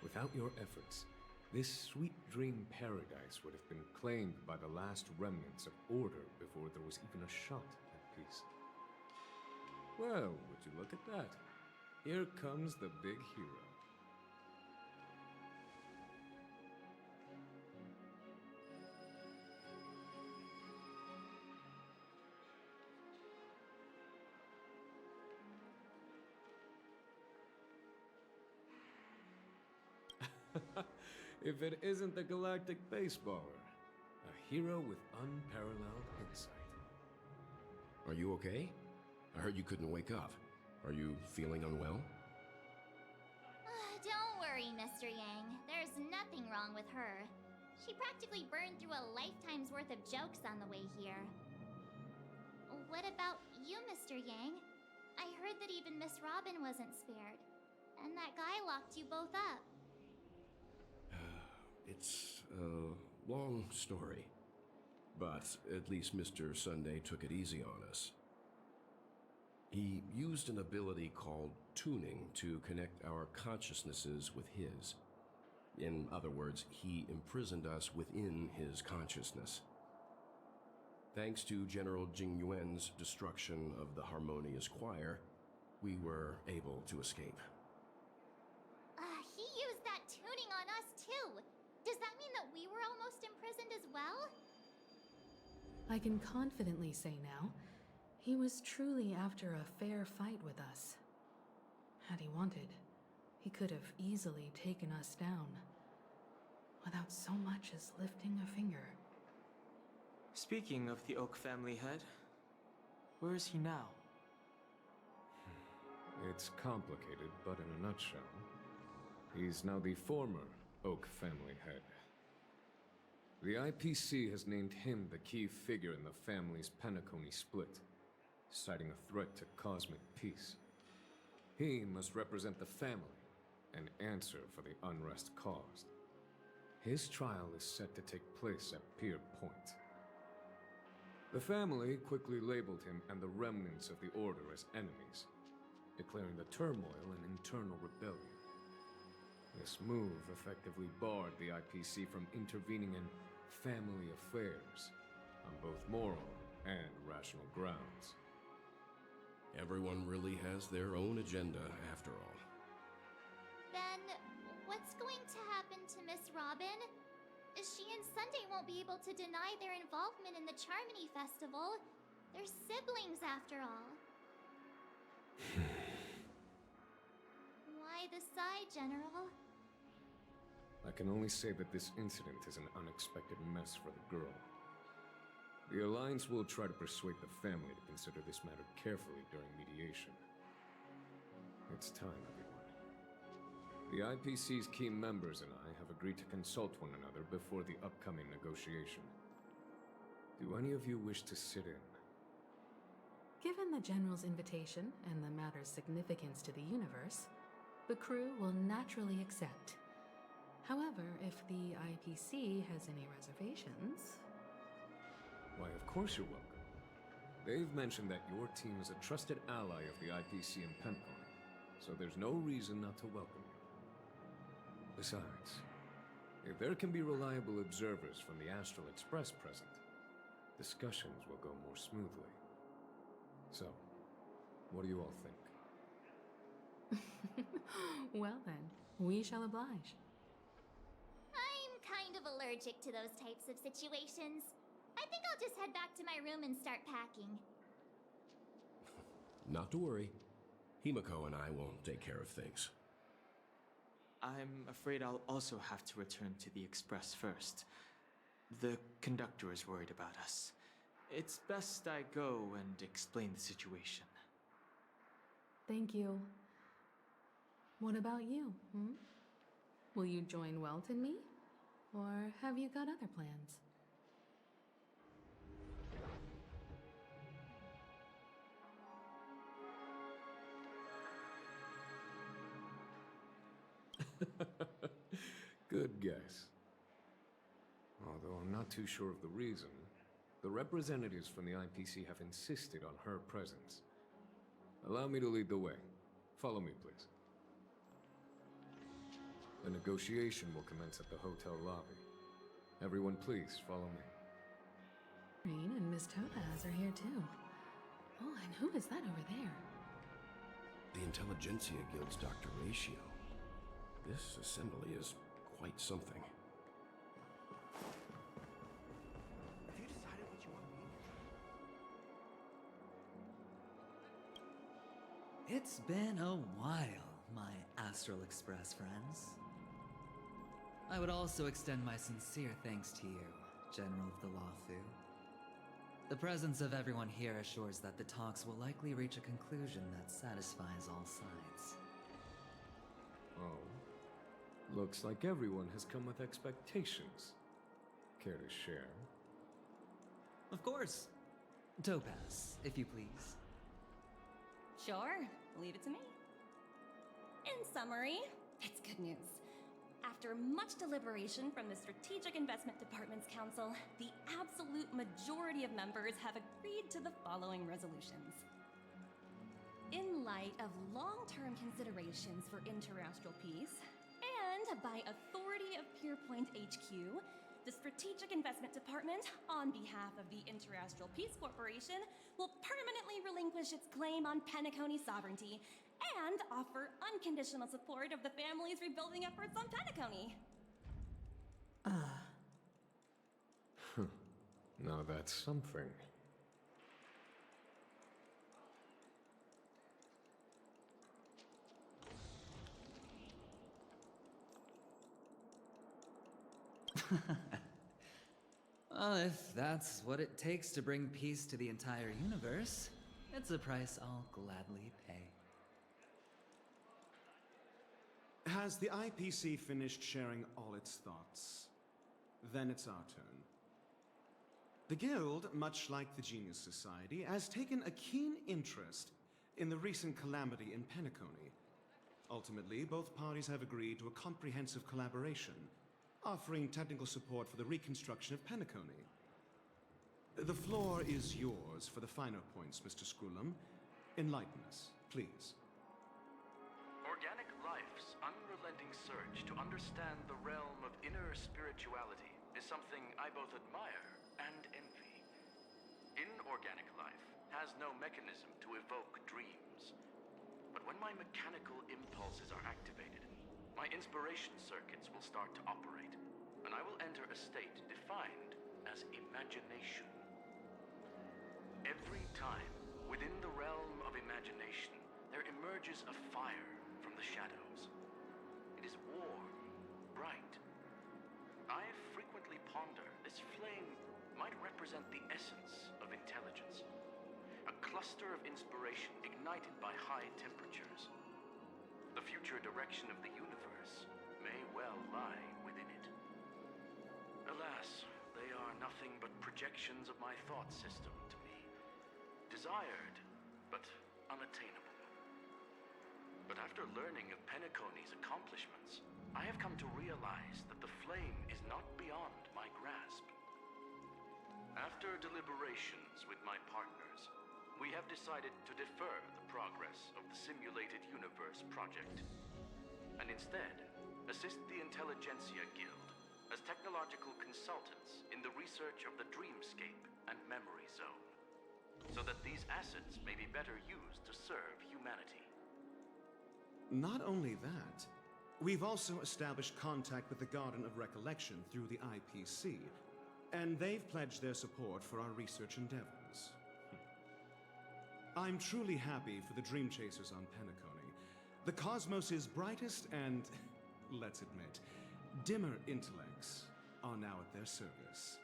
Without your efforts, this sweet dream paradise would have been claimed by the last remnants of order before there was even a shot at peace. Well, would you look at that? Here comes the big hero. If it isn't the galactic baseballer, a hero with unparalleled insight. Are you okay? I heard you couldn't wake up. Are you feeling unwell? Don't worry, Mr. Yang. There's nothing wrong with her. She practically burned through a lifetime's worth of jokes on the way here. What about you, Mr. Yang? I heard that even Miss Robin wasn't spared. And that guy locked you both up. It's a long story. But at least Mr. Sunday took it easy on us. He used an ability called tuning to connect our consciousnesses with his. In other words, he imprisoned us within his consciousness. Thanks to General Jing Yuan's destruction of the Harmonious Choir, we were able to escape. He used that tuning on us too. Does that mean that we were almost imprisoned as well? I can confidently say now, he was truly after a fair fight with us. Had he wanted, he could have easily taken us down, without so much as lifting a finger. Speaking of the Oak family head, where is he now? It's complicated, but in a nutshell, he's now the former Oak family head. The IPC has named him the key figure in the family's Penacony split, citing a threat to cosmic peace. He must represent the family and answer for the unrest caused. His trial is set to take place at Pier Point. The family quickly labeled him and the remnants of the Order as enemies, declaring the turmoil an internal rebellion. This move effectively barred the IPC from intervening in family affairs on both moral and rational grounds. Everyone really has their own agenda, after all. Then, what's going to happen to Miss Robin? She and Sunday won't be able to deny their involvement in the Charmony Festival. They're siblings, after all. Why the sigh, General? I can only say that this incident is an unexpected mess for the girl. The Alliance will try to persuade the family to consider this matter carefully during mediation. It's time, everyone. The IPC's key members and I have agreed to consult one another before the upcoming negotiation. Do any of you wish to sit in? Given the General's invitation and the matter's significance to the universe, the crew will naturally accept. However, if the IPC has any reservations... Why, of course you're welcome. They've mentioned that your team is a trusted ally of the IPC in Pentcon, so there's no reason not to welcome you. Besides, if there can be reliable observers from the Astral Express present, discussions will go more smoothly. So, what do you all think? Well then, we shall oblige. I'm kind of allergic to those types of situations. I think I'll just head back to my room and start packing. Not to worry. Himiko and I will take care of things. I'm afraid I'll also have to return to the Express first. The conductor is worried about us. It's best I go and explain the situation. Thank you. What about you, Will you join Welt and me? Or have you got other plans? Good guess. Although I'm not too sure of the reason, the representatives from the IPC have insisted on her presence. Allow me to lead the way. Follow me, please. The negotiation will commence at the hotel lobby. Everyone, please follow me. Rain and Miss Topaz are here too. Oh, and who is that over there? The Intelligentsia Guild's Dr. Ratio. This assembly is quite something. Have you decided what you want to be? It's been a while, my Astral Express friends. I would also extend my sincere thanks to you, General of the Lawfu. The presence of everyone here assures that the talks will likely reach a conclusion that satisfies all sides. Oh. Looks like everyone has come with expectations. Care to share? Of course. Topaz, if you please. Sure, leave it to me. In summary, it's good news. After much deliberation from the Strategic Investment Department's Council, the absolute majority of members have agreed to the following resolutions. In light of long-term considerations for interastral peace, and And by authority of Pierpoint HQ, the Strategic Investment Department, on behalf of the Interastral Peace Corporation, will permanently relinquish its claim on Penacony sovereignty and offer unconditional support of the family's rebuilding efforts on Penacony. Now that's something. Well, if that's what it takes to bring peace to the entire universe, it's a price I'll gladly pay. Has the IPC finished sharing all its thoughts? Then it's our turn. The Guild, much like the Genius Society, has taken a keen interest in the recent calamity in Penacony. Ultimately, both parties have agreed to a comprehensive collaboration, offering technical support for the reconstruction of Penacony. The floor is yours for the finer points, Mr. Scrulum. Enlighten us, please. Organic life's unrelenting surge to understand the realm of inner spirituality is something I both admire and envy. Inorganic life has no mechanism to evoke dreams. But when my mechanical impulses are activated, my inspiration circuits will start to operate, and I will enter a state defined as imagination. Every time, within the realm of imagination, there emerges a fire from the shadows. It is warm, bright. I frequently ponder this flame might represent the essence of intelligence. A cluster of inspiration ignited by high temperatures. The future direction of the universe may well lie within it. Alas, they are nothing but projections of my thought system to me. Desired, but unattainable. But after learning of Penacony's accomplishments, I have come to realize that the flame is not beyond my grasp. After deliberations with my partners, we have decided to defer the progress of the Simulated Universe project, and instead assist the Intelligentsia Guild as technological consultants in the research of the Dreamscape and Memory Zone, so that these assets may be better used to serve humanity. Not only that, we've also established contact with the Garden of Recollection through the IPC, and they've pledged their support for our research endeavors. I'm truly happy for the Dream Chasers on Penacony. The cosmos' brightest and, let's admit, dimmer intellects are now at their service.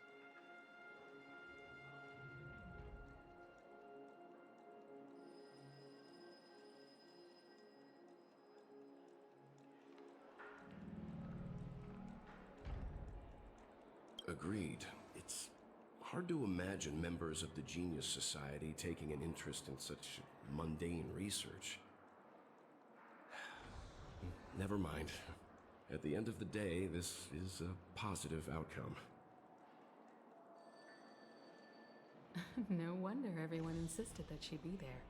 Agreed. It's hard to imagine members of the Genius Society taking an interest in such mundane research. Never mind. At the end of the day, this is a positive outcome. No wonder everyone insisted that she be there.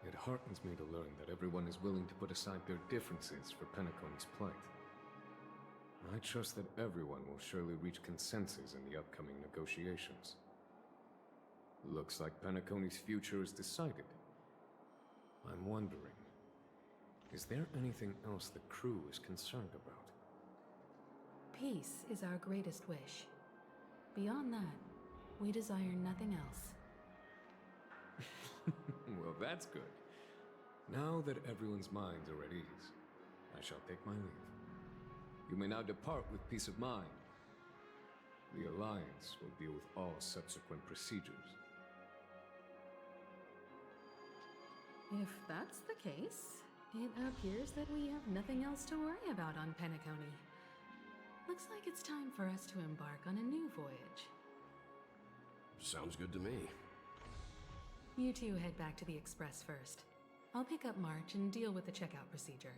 It heartens me to learn that everyone is willing to put aside their differences for Penacony's plight. I trust that everyone will surely reach consensus in the upcoming negotiations. Looks like Penacony's future is decided. I'm wondering, is there anything else the crew is concerned about? Peace is our greatest wish. Beyond that, we desire nothing else. Well, that's good. Now that everyone's minds are at ease, I shall take my leave. You may now depart with peace of mind. The Alliance will deal with all subsequent procedures. If that's the case, it appears that we have nothing else to worry about on Penacony. Looks like it's time for us to embark on a new voyage. Sounds good to me. You two head back to the Express first. I'll pick up March and deal with the checkout procedure.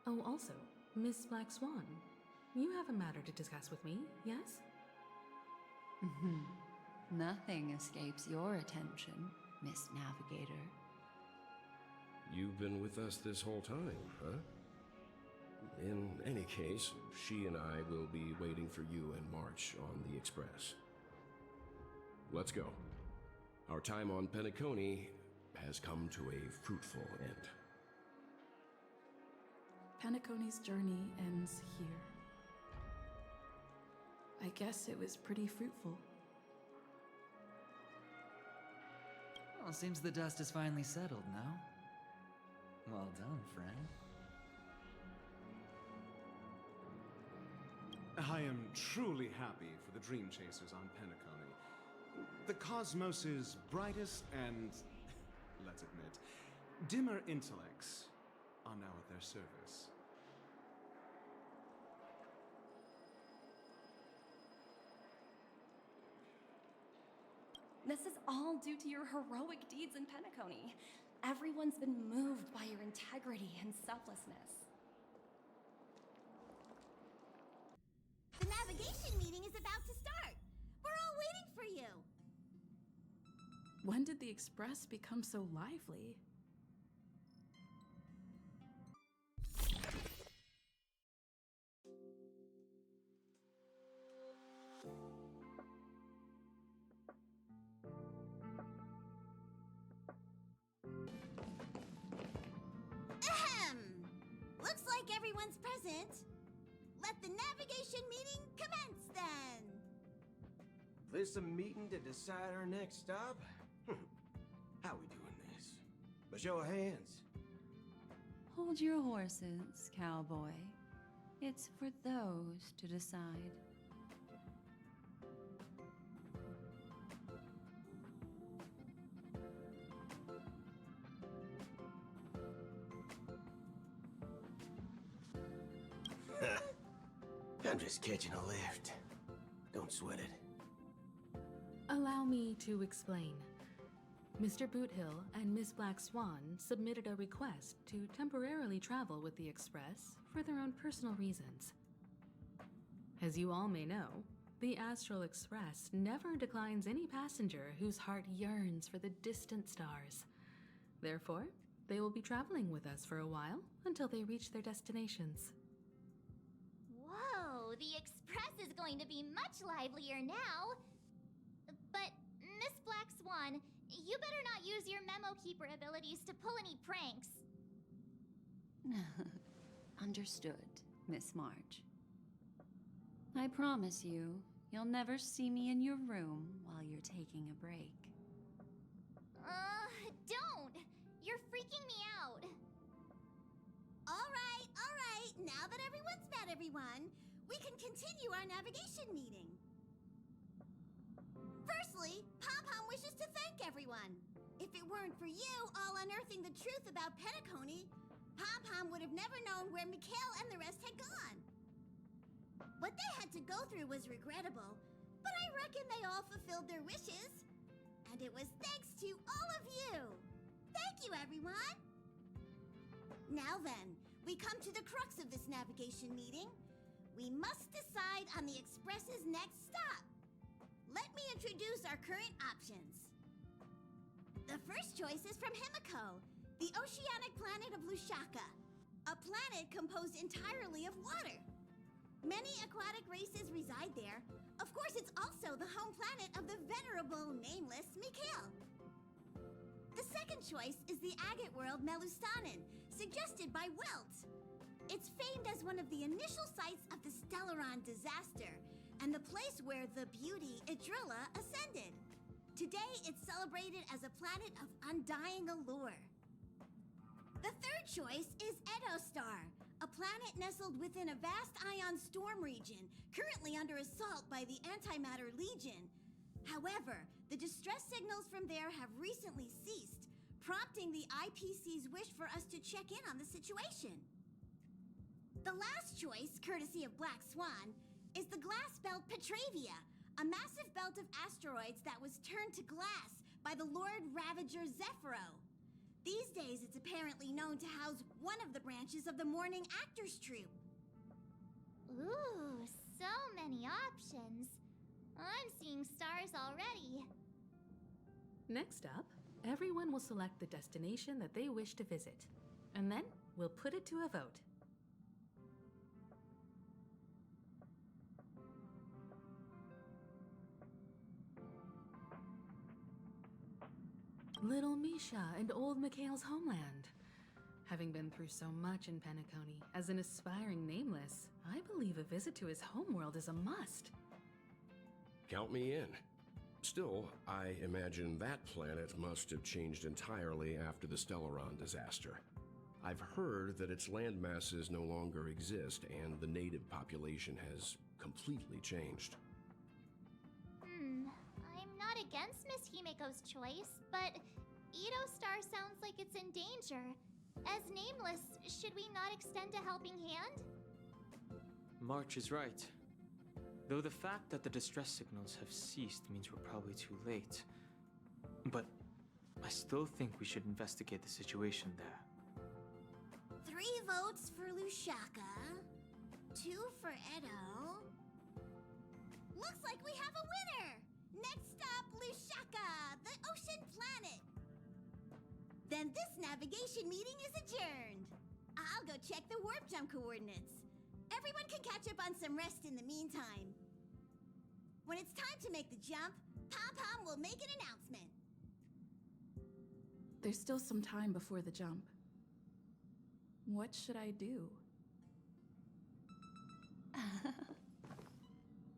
Oh, also, Miss Black Swan, you have a matter to discuss with me, yes? Nothing escapes your attention, Miss Navigator. You've been with us this whole time, huh? In any case, she and I will be waiting for you in March on the Express. Let's go. Our time on Penacony has come to a fruitful end. Penacony's journey ends here. I guess it was pretty fruitful. Well, seems the dust is finally settled, no? Well done, friend. I am truly happy for the Dream Chasers on Penacony. The cosmos's brightest and, let's admit, dimmer intellects are now at their service. This is all due to your heroic deeds in Penacony. Everyone's been moved by your integrity and selflessness. The navigation meeting is about to start. We're all waiting for you. When did the Express become so lively? Ahem! Looks like everyone's present. Let the navigation meeting commence then. This a meeting to decide our next stop? How we doing this? By show of hands. Hold your horses, cowboy. It's for those to decide. I'm just catching a lift. Don't sweat it. Allow me to explain. Mr. Boothill and Miss Black Swan submitted a request to temporarily travel with the Express for their own personal reasons. As you all may know, the Astral Express never declines any passenger whose heart yearns for the distant stars. Therefore, they will be traveling with us for a while until they reach their destinations. Whoa, the Express is going to be much livelier now. But, Miss Black Swan, you better not use your memo keeper abilities to pull any pranks. Understood, Miss March. I promise you, you'll never see me in your room while you're taking a break. Don't! You're freaking me out. All right. Now that everyone's met everyone, we can continue our navigation meeting. Firstly, Pom-Pom wishes to thank everyone. If it weren't for you all unearthing the truth about Penacony, Pom-Pom would have never known where Mikhail and the rest had gone. What they had to go through was regrettable, but I reckon they all fulfilled their wishes. And it was thanks to all of you. Thank you, everyone. Now then, we come to the crux of this navigation meeting. We must decide on the Express's next stop. Let me introduce our current options. The first choice is from Himiko, the oceanic planet of Lushaka, a planet composed entirely of water. Many aquatic races reside there. Of course, it's also the home planet of the venerable, nameless Mikhail. The second choice is the agate world Melustanin, suggested by Welt. It's famed as one of the initial sites of the Stellaron disaster, and the place where the beauty Idrilla ascended. Today, it's celebrated as a planet of undying allure. The third choice is Edostar, a planet nestled within a vast ion storm region, currently under assault by the Antimatter Legion. However, the distress signals from there have recently ceased, prompting the IPC's wish for us to check in on the situation. The last choice, courtesy of Black Swan, is the glass belt Petravia, a massive belt of asteroids that was turned to glass by the Lord Ravager Zephyro. These days, it's apparently known to house one of the branches of the Morning Actors Troupe. Ooh, so many options. I'm seeing stars already. Next up, everyone will select the destination that they wish to visit, and then we'll put it to a vote. Little Misha and old Mikhail's homeland. Having been through so much in Penacony, as an aspiring nameless, I believe a visit to his homeworld is a must. Count me in. Still, I imagine that planet must have changed entirely after the Stellaron disaster. I've heard that its land masses no longer exist and the native population has completely changed. I'm not against Miss Himiko's choice, but Edo Star sounds like it's in danger. As nameless, should we not extend a helping hand? March is right. Though the fact that the distress signals have ceased means we're probably too late. But I still think we should investigate the situation there. 3 votes for Lushaka, 2 for Edo. Looks like we have a winner! Next stop, Lushaka, the ocean planet. Then this navigation meeting is adjourned. I'll go check the warp jump coordinates. Everyone can catch up on some rest in the meantime. When it's time to make the jump, Pom-Pom will make an announcement. There's still some time before the jump. What should I do?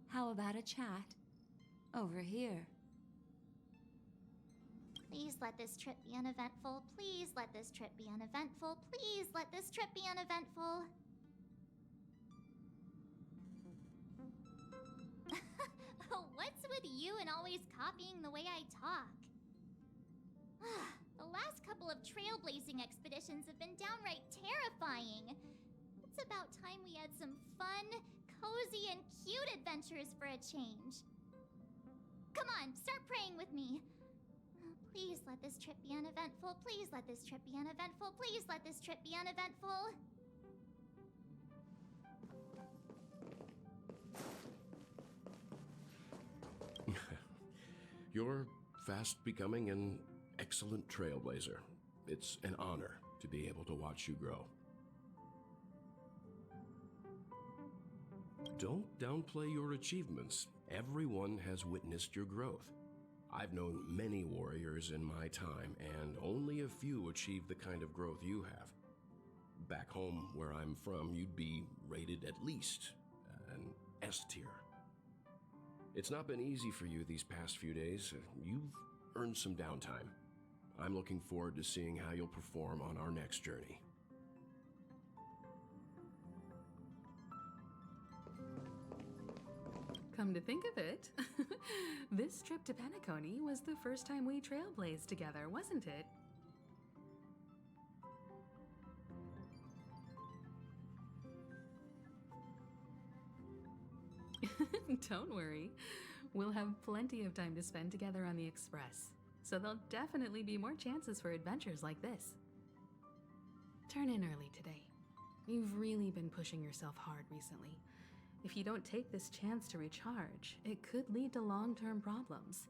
How about a chat? Over here. Please let this trip be uneventful. Please let this trip be uneventful. Please let this trip be uneventful. What's with you and always copying the way I talk? The last couple of trailblazing expeditions have been downright terrifying. It's about time we had some fun, cozy, and cute adventures for a change. Come on, start praying with me. Please let this trip be uneventful. Please let this trip be uneventful. Please let this trip be uneventful. You're fast becoming an excellent trailblazer. It's an honor to be able to watch you grow. Don't downplay your achievements. Everyone has witnessed your growth. I've known many warriors in my time, and only a few achieve the kind of growth you have. Back home, where I'm from, you'd be rated at least an S tier. It's not been easy for you these past few days. You've earned some downtime. I'm looking forward to seeing how you'll perform on our next journey. Come to think of it, this trip to Penacony was the first time we trailblazed together, wasn't it? Don't worry. We'll have plenty of time to spend together on the Express, so there'll definitely be more chances for adventures like this. Turn in early today. You've really been pushing yourself hard recently. If you don't take this chance to recharge, it could lead to long-term problems.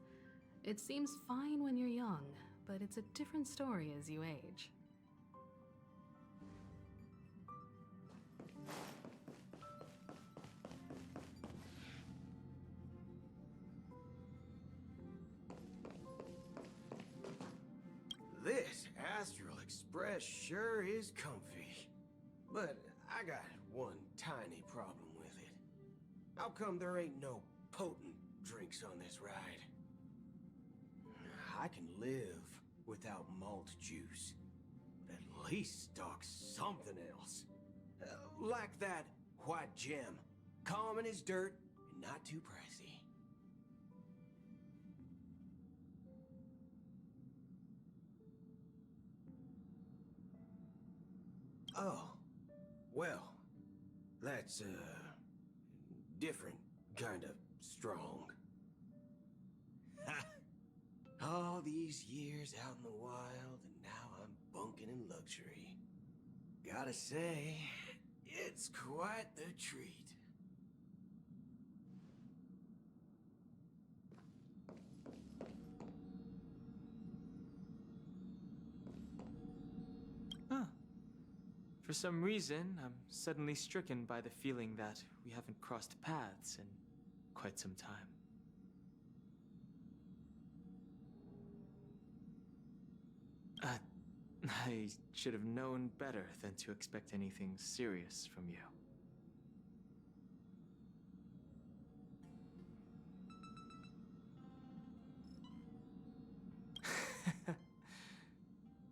It seems fine when you're young, but it's a different story as you age. This Astral Express sure is comfy. But I got one tiny problem with it. How come there ain't no potent drinks on this ride? I can live without malt juice, but at least stock something else. Like that white gem, common as dirt and not too pricey. Oh, well, that's, different kind of strong. Ha! All these years out in the wild, and now I'm bunking in luxury. Gotta say, it's quite the treat. For some reason, I'm suddenly stricken by the feeling that we haven't crossed paths in quite some time. I should have known better than to expect anything serious from you.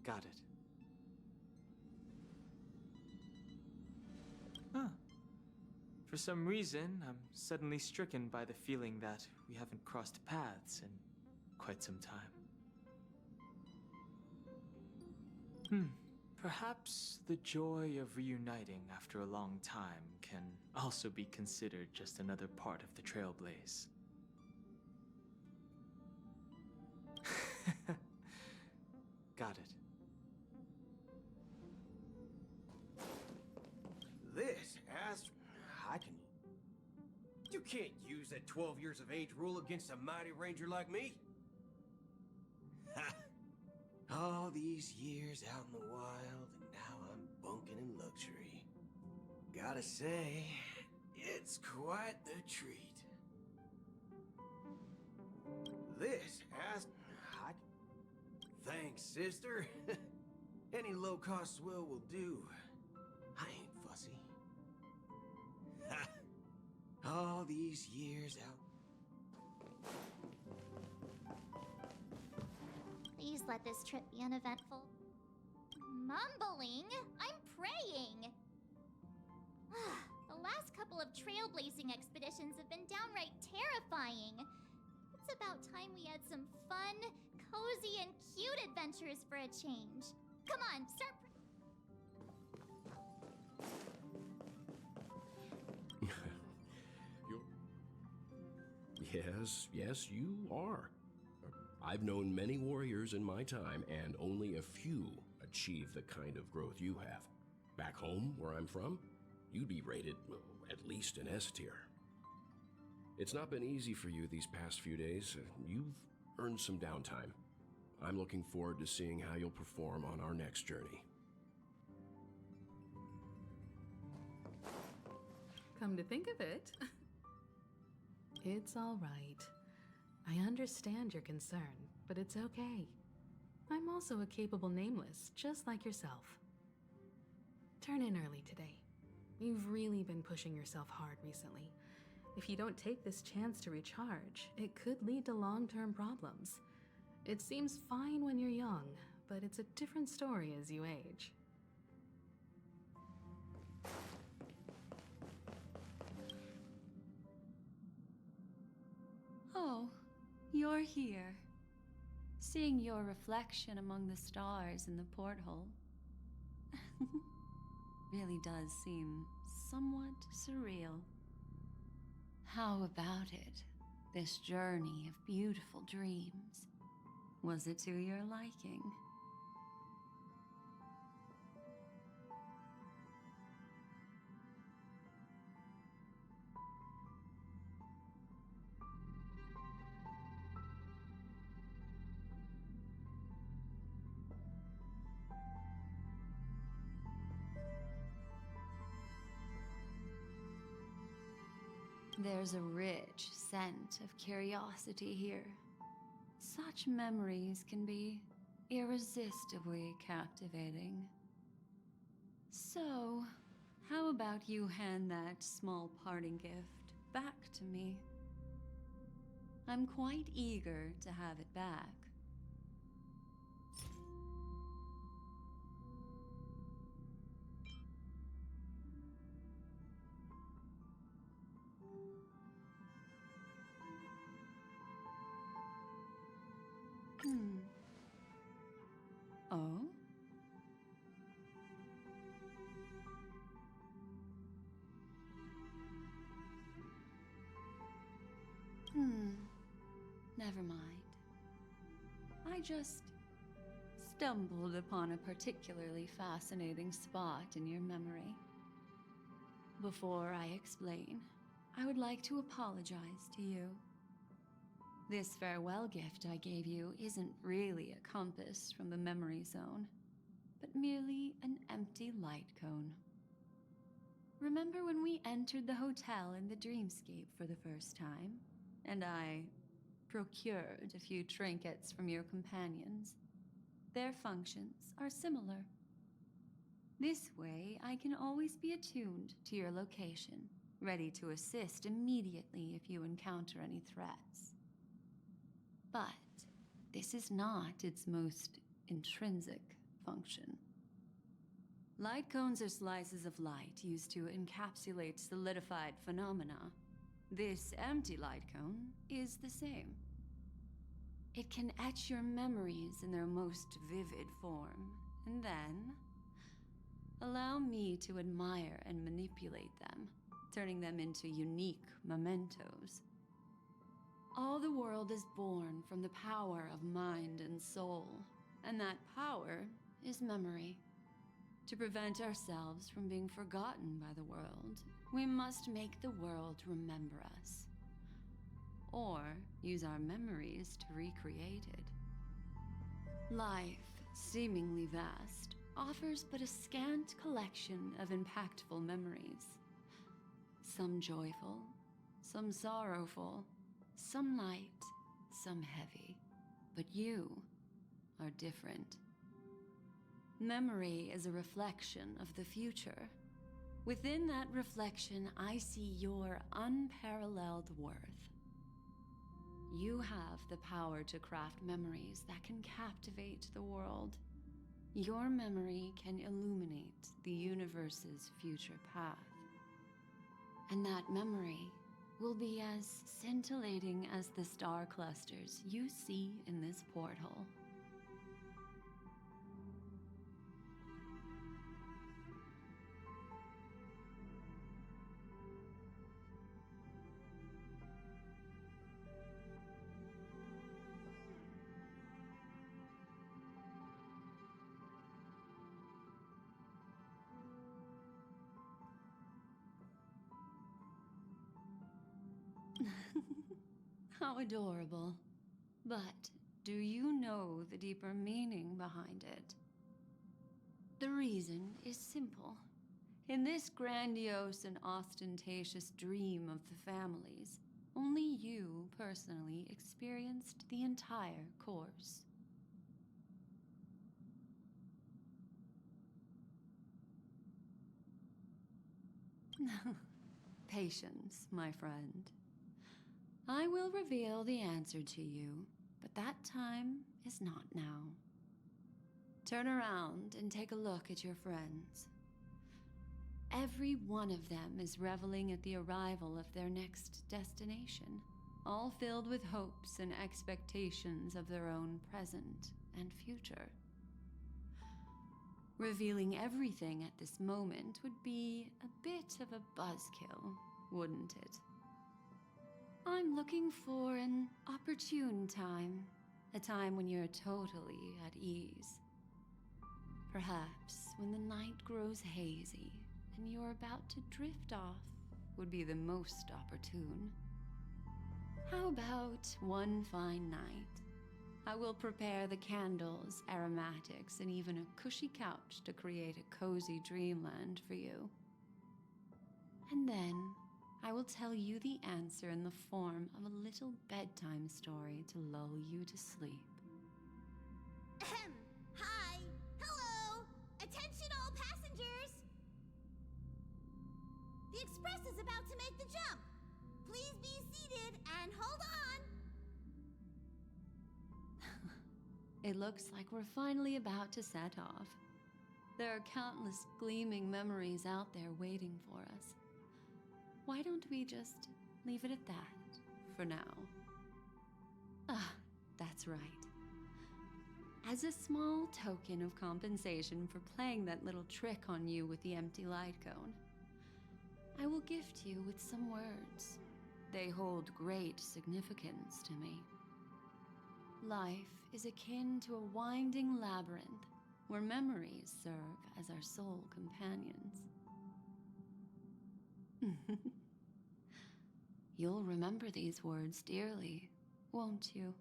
Got it. Huh. For some reason, I'm suddenly stricken by the feeling that we haven't crossed paths in quite some time. Perhaps the joy of reuniting after a long time can also be considered just another part of the Trailblaze. Got it. This has... I can... You can't use that 12 years of age rule against a mighty ranger like me. Ha! All these years out in the wild, and now I'm bunking in luxury. Gotta say, it's quite the treat. This has... Thanks, sister. Any low-cost swill will do. I ain't fussy. Ha! All these years out... Please let this trip be uneventful. Mumbling? I'm praying! The last couple of trailblazing expeditions have been downright terrifying. It's about time we had some fun, cozy, and cute adventures for a change. Come on, start... Yes, you are. I've known many warriors in my time, and only a few achieve the kind of growth you have. Back home, where I'm from, you'd be rated at least an S tier. It's not been easy for you these past few days. You've earned some downtime. I'm looking forward to seeing how you'll perform on our next journey. Come to think of it, it's all right. I understand your concern, but it's okay. I'm also a capable nameless, just like yourself. Turn in early today. You've really been pushing yourself hard recently. If you don't take this chance to recharge, it could lead to long-term problems. It seems fine when you're young, but it's a different story as you age. Oh, you're here. Seeing your reflection among the stars in the porthole really does seem somewhat surreal. How about it, this journey of beautiful dreams? Was it to your liking? There's a rich scent of curiosity here. Such memories can be irresistibly captivating. So, how about you hand that small parting gift back to me? I'm quite eager to have it back. Oh? Never mind. I just stumbled upon a particularly fascinating spot in your memory. Before I explain, I would like to apologize to you. This farewell gift I gave you isn't really a compass from the memory zone, but merely an empty light cone. Remember when we entered the hotel in the dreamscape for the first time, and I procured a few trinkets from your companions? their functions are similar. This way, I can always be attuned to your location, ready to assist immediately if you encounter any threats. But this is not its most intrinsic function. Light cones are slices of light used to encapsulate solidified phenomena. This empty light cone is the same. It can etch your memories in their most vivid form, and then allow me to admire and manipulate them, turning them into unique mementos. All the world is born from the power of mind and soul, and that power is memory. To prevent ourselves from being forgotten by the world, we must make the world remember us, or use our memories to recreate it. Life, seemingly vast, offers but a scant collection of impactful memories. Some joyful, some sorrowful, some light, some heavy. But you are different. Memory is a reflection of the future. Within that reflection, I see your unparalleled worth. You have the power to craft memories that can captivate the world. Your memory can illuminate the universe's future path. And that memory will be as scintillating as the star clusters you see in this porthole. How adorable. But do you know the deeper meaning behind it? The reason is simple. In this grandiose and ostentatious dream of the families, only you personally experienced the entire course. Patience, my friend. I will reveal the answer to you, but that time is not now. Turn around and take a look at your friends. Every one of them is reveling at the arrival of their next destination, all filled with hopes and expectations of their own present and future. Revealing everything at this moment would be a bit of a buzzkill, wouldn't it? I'm looking for an opportune time, a time when you're totally at ease. Perhaps when the night grows hazy and you're about to drift off would be the most opportune. How about one fine night? I will prepare the candles, aromatics, and even a cushy couch to create a cozy dreamland for you. And then I will tell you the answer in the form of a little bedtime story to lull you to sleep. Ahem. Hi. Hello. Attention all passengers. The express is about to make the jump. Please be seated and hold on. It looks like we're finally about to set off. There are countless gleaming memories out there waiting for us. Why don't we just leave it at that for now? Ah, that's right. As a small token of compensation for playing that little trick on you with the empty light cone, I will gift you with some words. They hold great significance to me. Life is akin to a winding labyrinth where memories serve as our soul companions. You'll remember these words dearly, won't you?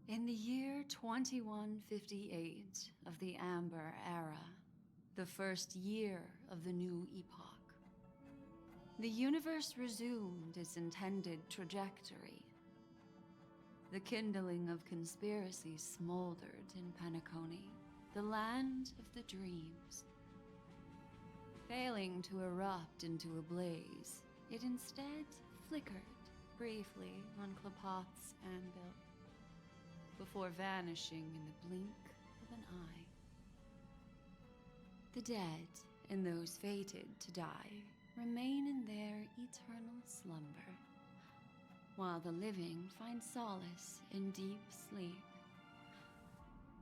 In the year 2158 of the Amber Era, the first year of the new epoch, the universe resumed its intended trajectory. The kindling of conspiracy smoldered in Penacony, the land of the dreams. Failing to erupt into a blaze, it instead flickered briefly on Klapoth's anvil, before vanishing in the blink of an eye. The dead and those fated to die remain in their eternal slumber, while the living find solace in deep sleep.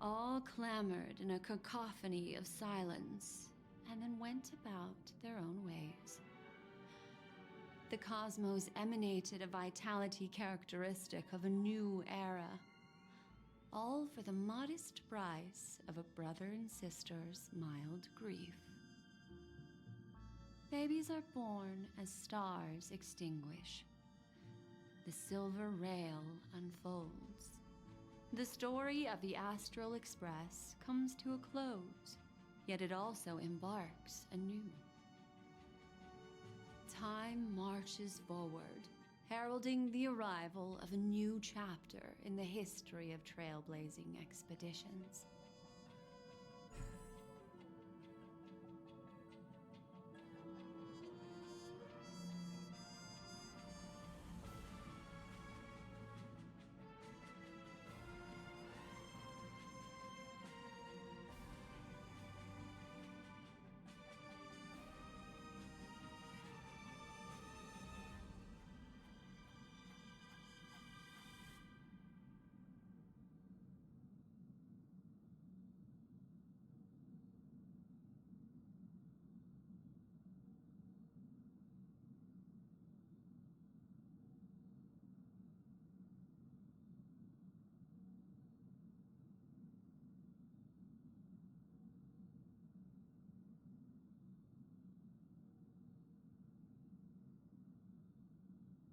All clamored in a cacophony of silence, and then went about their own ways. The cosmos emanated a vitality characteristic of a new era, all for the modest price of a brother and sister's mild grief. Babies are born as stars extinguish. The silver rail unfolds. The story of the Astral Express comes to a close, yet it also embarks anew. Time marches forward, heralding the arrival of a new chapter in the history of trailblazing expeditions.